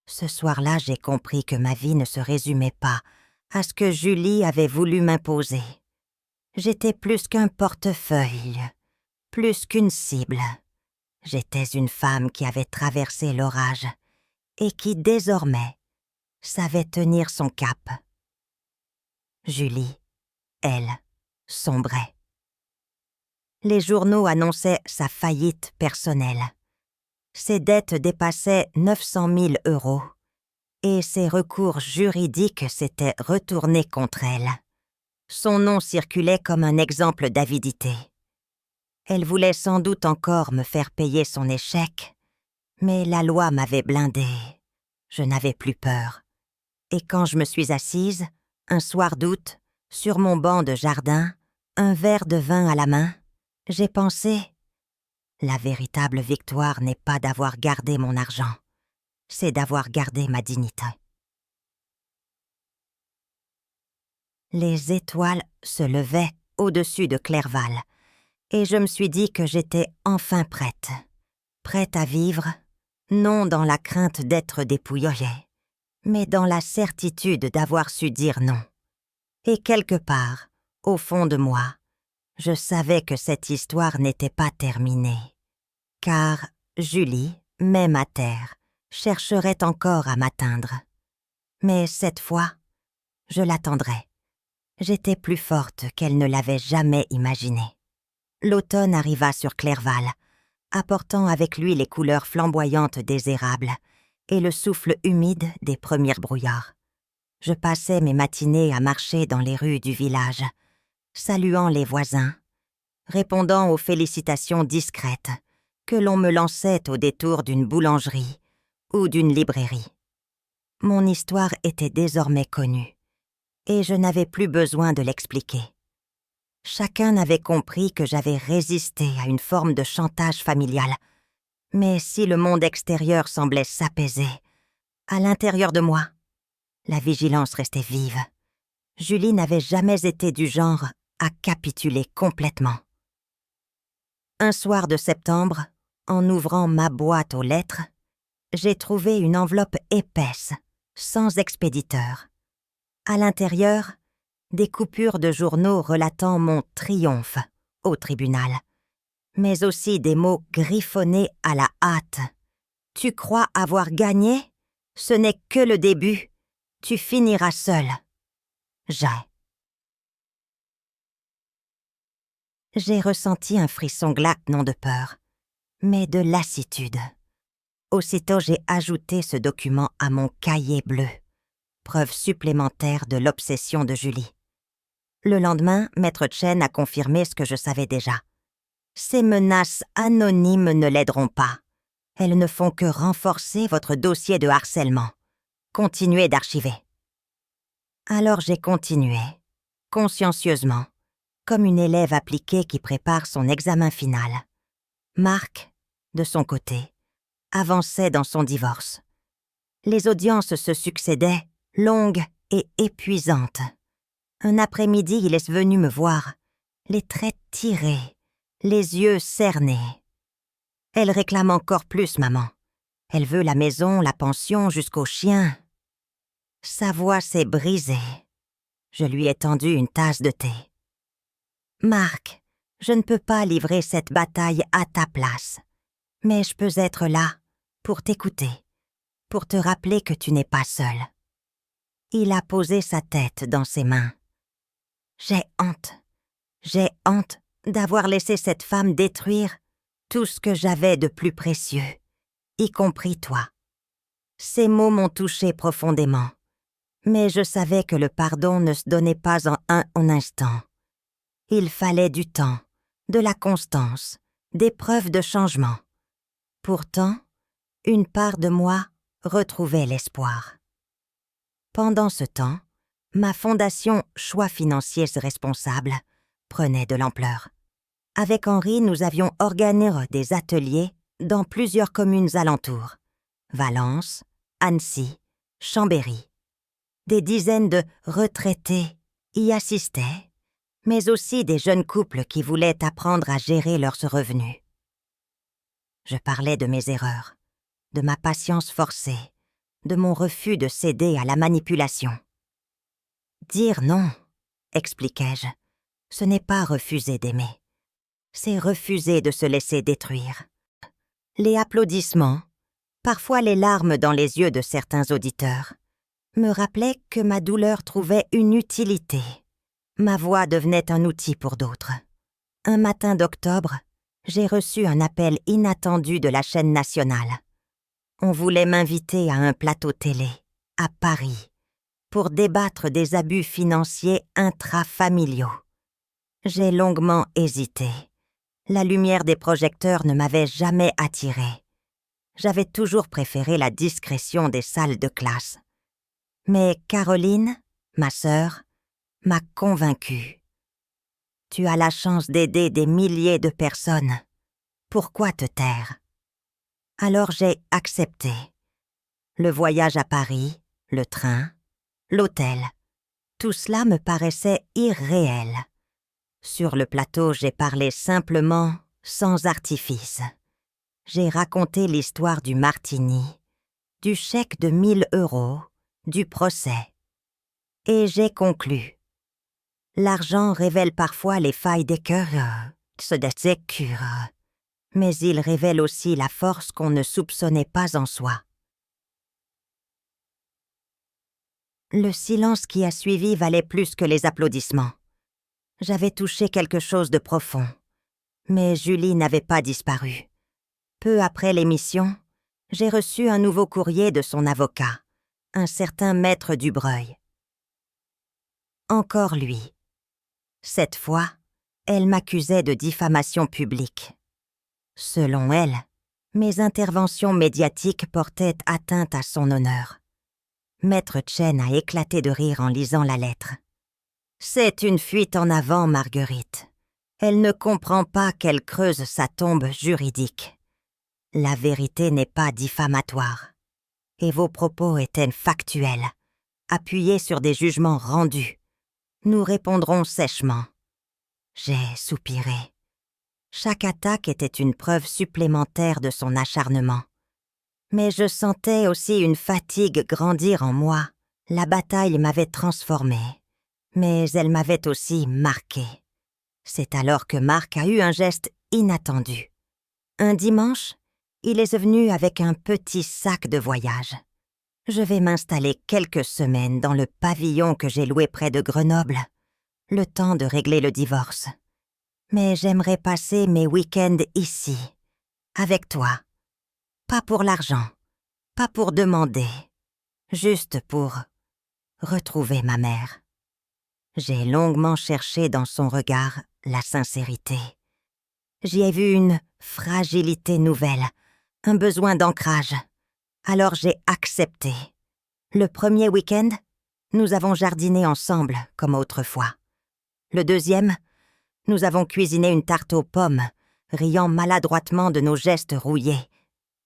Speaker 1: Ce soir-là, j'ai compris que ma vie ne se résumait pas à ce que Julie avait voulu m'imposer. J'étais plus qu'un portefeuille, plus qu'une cible. J'étais une femme qui avait traversé l'orage et qui, désormais, savait tenir son cap. Julie, elle, sombrait. Les journaux annonçaient sa faillite personnelle. Ses dettes dépassaient 900 000 € et ses recours juridiques s'étaient retournés contre elle. Son nom circulait comme un exemple d'avidité. Elle voulait sans doute encore me faire payer son échec, mais la loi m'avait blindée. Je n'avais plus peur. Et quand je me suis assise, un soir d'août, sur mon banc de jardin, un verre de vin à la main, j'ai pensé: la véritable victoire n'est pas d'avoir gardé mon argent, c'est d'avoir gardé ma dignité. Les étoiles se levaient au-dessus de Clerval, et je me suis dit que j'étais enfin prête à vivre, non dans la crainte d'être dépouillée, mais dans la certitude d'avoir su dire non. Et quelque part, au fond de moi, je savais que cette histoire n'était pas terminée, car Julie, même à terre, chercherait encore à m'atteindre. Mais cette fois, je l'attendrai. J'étais plus forte qu'elle ne l'avait jamais imaginé. L'automne arriva sur Clerval, apportant avec lui les couleurs flamboyantes des érables et le souffle humide des premiers brouillards. Je passais mes matinées à marcher dans les rues du village, saluant les voisins, répondant aux félicitations discrètes que l'on me lançait au détour d'une boulangerie ou d'une librairie. Mon histoire était désormais connue, et je n'avais plus besoin de l'expliquer. Chacun avait compris que j'avais résisté à une forme de chantage familial, mais si le monde extérieur semblait s'apaiser, à l'intérieur de moi, la vigilance restait vive. Julie n'avait jamais été du genre à capituler complètement. Un soir de septembre, en ouvrant ma boîte aux lettres, j'ai trouvé une enveloppe épaisse, sans expéditeur. À l'intérieur, des coupures de journaux relatant mon triomphe au tribunal, mais aussi des mots griffonnés à la hâte. « Tu crois avoir gagné? Ce n'est que le début. Tu finiras seul. » J'ai ressenti un frisson glace, non de peur, mais de lassitude. Aussitôt, j'ai ajouté ce document à mon cahier bleu, preuve supplémentaire de l'obsession de Julie. Le lendemain, Maître Chen a confirmé ce que je savais déjà. Ces menaces anonymes ne l'aideront pas. Elles ne font que renforcer votre dossier de harcèlement. Continuez d'archiver. Alors j'ai continué, consciencieusement, comme une élève appliquée qui prépare son examen final. Marc, de son côté, avançait dans son divorce. Les audiences se succédaient, longues et épuisantes. Un après-midi, il est venu me voir, les traits tirés, les yeux cernés. Elle réclame encore plus, maman. Elle veut la maison, la pension, jusqu'au chien. Sa voix s'est brisée. Je lui ai tendu une tasse de thé. Marc, je ne peux pas livrer cette bataille à ta place, mais je peux être là pour t'écouter, pour te rappeler que tu n'es pas seul. Il a posé sa tête dans ses mains. J'ai honte d'avoir laissé cette femme détruire tout ce que j'avais de plus précieux, y compris toi. Ces mots m'ont touché profondément, mais je savais que le pardon ne se donnait pas en un instant. Il fallait du temps, de la constance, des preuves de changement. Pourtant, une part de moi retrouvait l'espoir. Pendant ce temps, ma fondation Choix financiers responsables prenait de l'ampleur. Avec Henri, nous avions organisé des ateliers dans plusieurs communes alentours. Valence, Annecy, Chambéry. Des dizaines de retraités y assistaient, mais aussi des jeunes couples qui voulaient apprendre à gérer leurs revenus. Je parlais de mes erreurs, de ma patience forcée, de mon refus de céder à la manipulation. Dire non, expliquai-je, ce n'est pas refuser d'aimer. C'est refuser de se laisser détruire. Les applaudissements, parfois les larmes dans les yeux de certains auditeurs, me rappelaient que ma douleur trouvait une utilité. Ma voix devenait un outil pour d'autres. Un matin d'octobre, j'ai reçu un appel inattendu de la chaîne nationale. On voulait m'inviter à un plateau télé, à Paris, pour débattre des abus financiers intrafamiliaux. J'ai longuement hésité. La lumière des projecteurs ne m'avait jamais attirée. J'avais toujours préféré la discrétion des salles de classe. Mais Caroline, ma sœur, m'a convaincue. Tu as la chance d'aider des milliers de personnes. Pourquoi te taire? Alors j'ai accepté. Le voyage à Paris, le train, l'hôtel, tout cela me paraissait irréel. Sur le plateau, j'ai parlé simplement, sans artifice. J'ai raconté l'histoire du martini, du chèque de 1 000 €, du procès. Et j'ai conclu. L'argent révèle parfois les failles des cœurs, mais il révèle aussi la force qu'on ne soupçonnait pas en soi. Le silence qui a suivi valait plus que les applaudissements. J'avais touché quelque chose de profond. Mais Julie n'avait pas disparu. Peu après l'émission, j'ai reçu un nouveau courrier de son avocat, un certain maître Dubreuil. Encore lui. Cette fois, elle m'accusait de diffamation publique. Selon elle, mes interventions médiatiques portaient atteinte à son honneur. Maître Chen a éclaté de rire en lisant la lettre. C'est une fuite en avant, Marguerite. Elle ne comprend pas qu'elle creuse sa tombe juridique. La vérité n'est pas diffamatoire. Et vos propos étaient factuels, appuyés sur des jugements rendus. Nous répondrons sèchement. J'ai soupiré. Chaque attaque était une preuve supplémentaire de son acharnement. Mais je sentais aussi une fatigue grandir en moi. La bataille m'avait transformée, mais elle m'avait aussi marquée. C'est alors que Marc a eu un geste inattendu. Un dimanche, il est venu avec un petit sac de voyage. Je vais m'installer quelques semaines dans le pavillon que j'ai loué près de Grenoble, le temps de régler le divorce. Mais j'aimerais passer mes week-ends ici, avec toi. Pas pour l'argent, pas pour demander, juste pour retrouver ma mère. J'ai longuement cherché dans son regard la sincérité. J'y ai vu une fragilité nouvelle, un besoin d'ancrage. Alors j'ai accepté. Le premier week-end, nous avons jardiné ensemble, comme autrefois. Le deuxième, nous avons cuisiné une tarte aux pommes, riant maladroitement de nos gestes rouillés.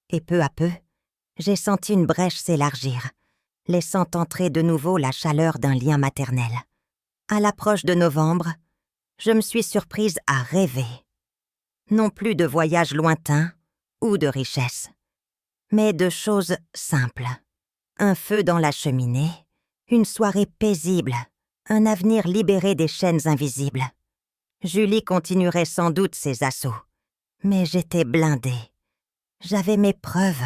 Speaker 1: Et peu à peu, j'ai senti une brèche s'élargir, laissant entrer de nouveau la chaleur d'un lien maternel. À l'approche de novembre, je me suis surprise à rêver. Non plus de voyages lointains ou de richesses, mais de choses simples. Un feu dans la cheminée, une soirée paisible, un avenir libéré des chaînes invisibles. Julie continuerait sans doute ses assauts, mais j'étais blindée. J'avais mes preuves,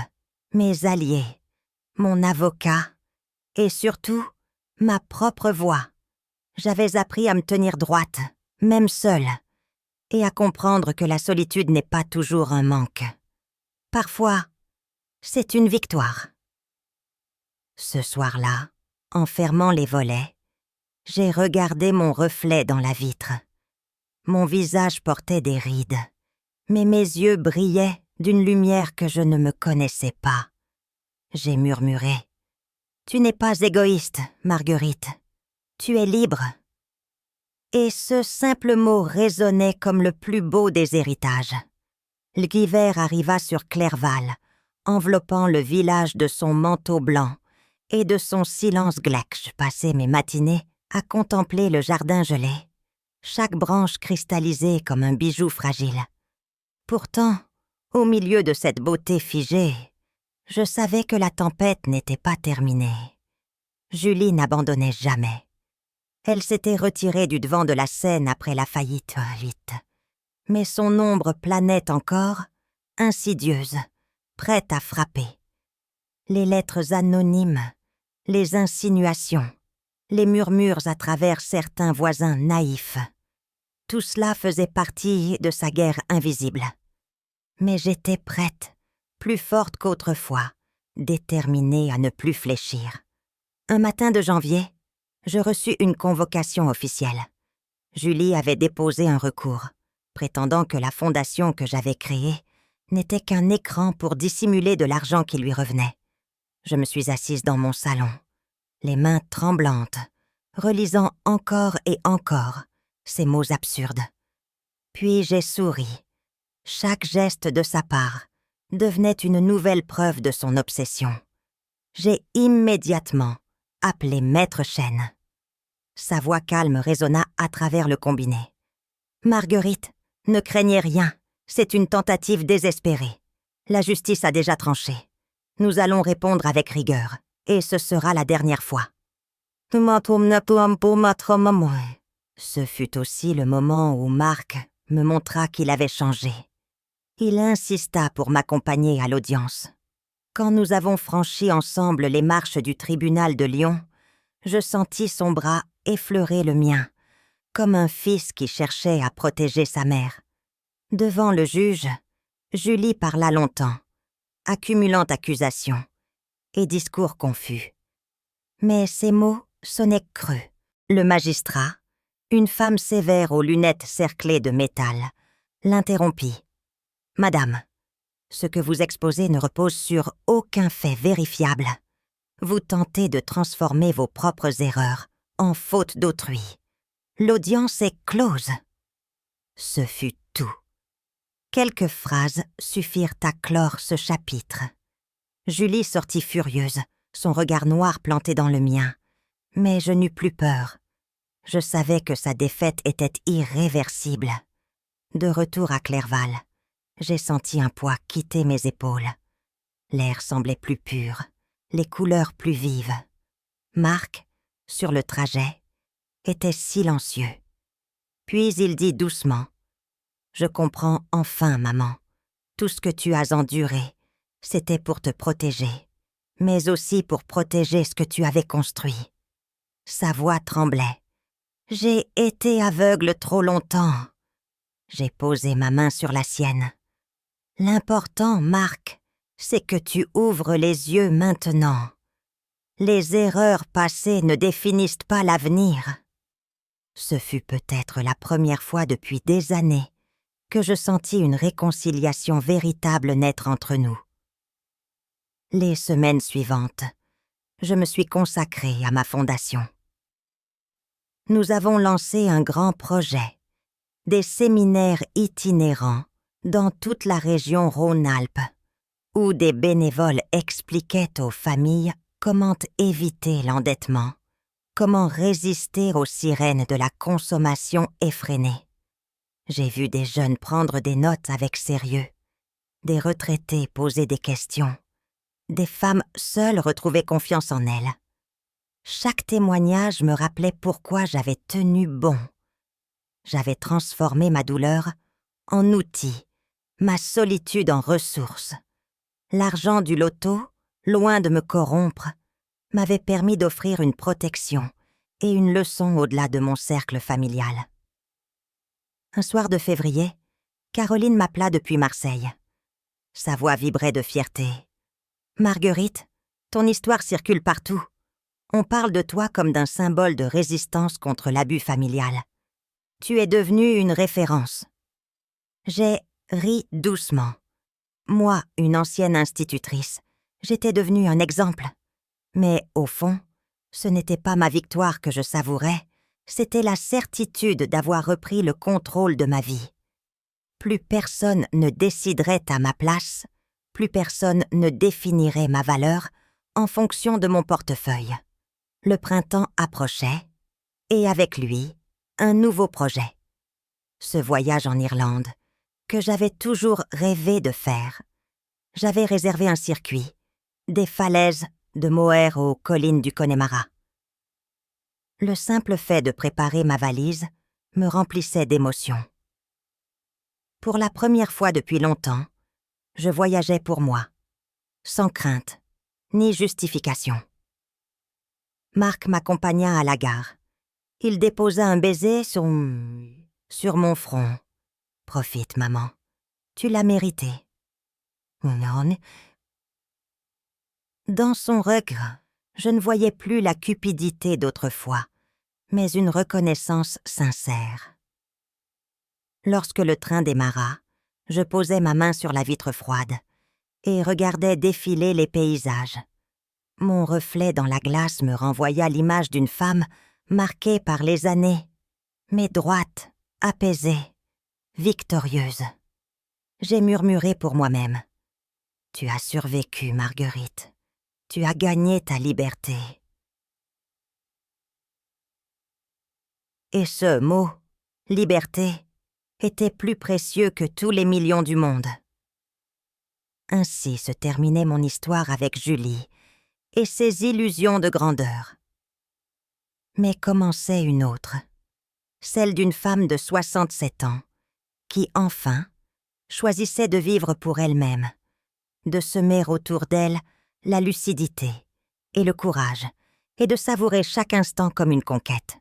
Speaker 1: mes alliés, mon avocat et surtout ma propre voix. J'avais appris à me tenir droite, même seule, et à comprendre que la solitude n'est pas toujours un manque. Parfois, c'est une victoire. Ce soir-là, en fermant les volets, j'ai regardé mon reflet dans la vitre. Mon visage portait des rides, mais mes yeux brillaient d'une lumière que je ne me connaissais pas. J'ai murmuré. « Tu n'es pas égoïste, Marguerite. Tu es libre. » Et ce simple mot résonnait comme le plus beau des héritages. L'hiver arriva sur Clerval, enveloppant le village de son manteau blanc, et de son silence glauque, je passais mes matinées à contempler le jardin gelé, chaque branche cristallisée comme un bijou fragile. Pourtant, au milieu de cette beauté figée, je savais que la tempête n'était pas terminée. Julie n'abandonnait jamais. Elle s'était retirée du devant de la scène après la faillite, vite. Mais son ombre planait encore, insidieuse, prête à frapper. Les lettres anonymes, les insinuations, les murmures à travers certains voisins naïfs. Tout cela faisait partie de sa guerre invisible. Mais j'étais prête, plus forte qu'autrefois, déterminée à ne plus fléchir. Un matin de janvier, je reçus une convocation officielle. Julie avait déposé un recours, prétendant que la fondation que j'avais créée n'était qu'un écran pour dissimuler de l'argent qui lui revenait. Je me suis assise dans mon salon, les mains tremblantes, relisant encore et encore ces mots absurdes. Puis j'ai souri. Chaque geste de sa part devenait une nouvelle preuve de son obsession. J'ai immédiatement appelé Maître Chêne. Sa voix calme résonna à travers le combiné. « Marguerite, ne craignez rien, c'est une tentative désespérée. La justice a déjà tranché. Nous allons répondre avec rigueur, et ce sera la dernière fois. » Ce fut aussi le moment où Marc me montra qu'il avait changé. Il insista pour m'accompagner à l'audience. Quand nous avons franchi ensemble les marches du tribunal de Lyon, je sentis son bras effleurer le mien, comme un fils qui cherchait à protéger sa mère. Devant le juge, Julie parla longtemps, accumulant accusations et discours confus. Mais ses mots sonnaient creux. Le magistrat, une femme sévère aux lunettes cerclées de métal, l'interrompit. « Madame, ce que vous exposez ne repose sur aucun fait vérifiable. Vous tentez de transformer vos propres erreurs en faute d'autrui. L'audience est close. » Ce fut tout. Quelques phrases suffirent à clore ce chapitre. Julie sortit furieuse, son regard noir planté dans le mien. Mais je n'eus plus peur. Je savais que sa défaite était irréversible. De retour à Clerval, j'ai senti un poids quitter mes épaules. L'air semblait plus pur, les couleurs plus vives. Marc, sur le trajet, était silencieux. Puis il dit doucement : « Je comprends enfin, maman. Tout ce que tu as enduré, c'était pour te protéger, mais aussi pour protéger ce que tu avais construit. » Sa voix tremblait. « J'ai été aveugle trop longtemps. » J'ai posé ma main sur la sienne. « L'important, Marc, c'est que tu ouvres les yeux maintenant. Les erreurs passées ne définissent pas l'avenir. » Ce fut peut-être la première fois depuis des années que je sentis une réconciliation véritable naître entre nous. Les semaines suivantes, je me suis consacrée à ma fondation. Nous avons lancé un grand projet, des séminaires itinérants dans toute la région Rhône-Alpes, où des bénévoles expliquaient aux familles comment éviter l'endettement, comment résister aux sirènes de la consommation effrénée. J'ai vu des jeunes prendre des notes avec sérieux, des retraités poser des questions, des femmes seules retrouver confiance en elles. Chaque témoignage me rappelait pourquoi j'avais tenu bon. J'avais transformé ma douleur en outil, ma solitude en ressource. L'argent du loto, loin de me corrompre, m'avait permis d'offrir une protection et une leçon au-delà de mon cercle familial. Un soir de février, Caroline m'appela depuis Marseille. Sa voix vibrait de fierté. « Marguerite, ton histoire circule partout. On parle de toi comme d'un symbole de résistance contre l'abus familial. Tu es devenue une référence. » J'ai ri doucement. Moi, une ancienne institutrice, j'étais devenue un exemple. Mais au fond, ce n'était pas ma victoire que je savourais, c'était la certitude d'avoir repris le contrôle de ma vie. Plus personne ne déciderait à ma place, plus personne ne définirait ma valeur en fonction de mon portefeuille. Le printemps approchait, et avec lui, un nouveau projet. Ce voyage en Irlande, que j'avais toujours rêvé de faire. J'avais réservé un circuit, des falaises de Moher aux collines du Connemara. Le simple fait de préparer ma valise me remplissait d'émotions. Pour la première fois depuis longtemps, je voyageais pour moi, sans crainte, ni justification. Marc m'accompagna à la gare. Il déposa un baiser sur mon front. « Profite, maman. Tu l'as mérité. » Non. Dans son regard, je ne voyais plus la cupidité d'autrefois, mais une reconnaissance sincère. Lorsque le train démarra, je posai ma main sur la vitre froide et regardais défiler les paysages. Mon reflet dans la glace me renvoya l'image d'une femme marquée par les années, mais droite, apaisée, victorieuse. J'ai murmuré pour moi-même. « Tu as survécu, Marguerite. Tu as gagné ta liberté. » Et ce mot, liberté, était plus précieux que tous les millions du monde. Ainsi se terminait mon histoire avec Julie et ses illusions de grandeur. Mais commençait une autre, celle d'une femme de 67 ans, qui enfin choisissait de vivre pour elle-même, de semer autour d'elle la lucidité et le courage, et de savourer chaque instant comme une conquête.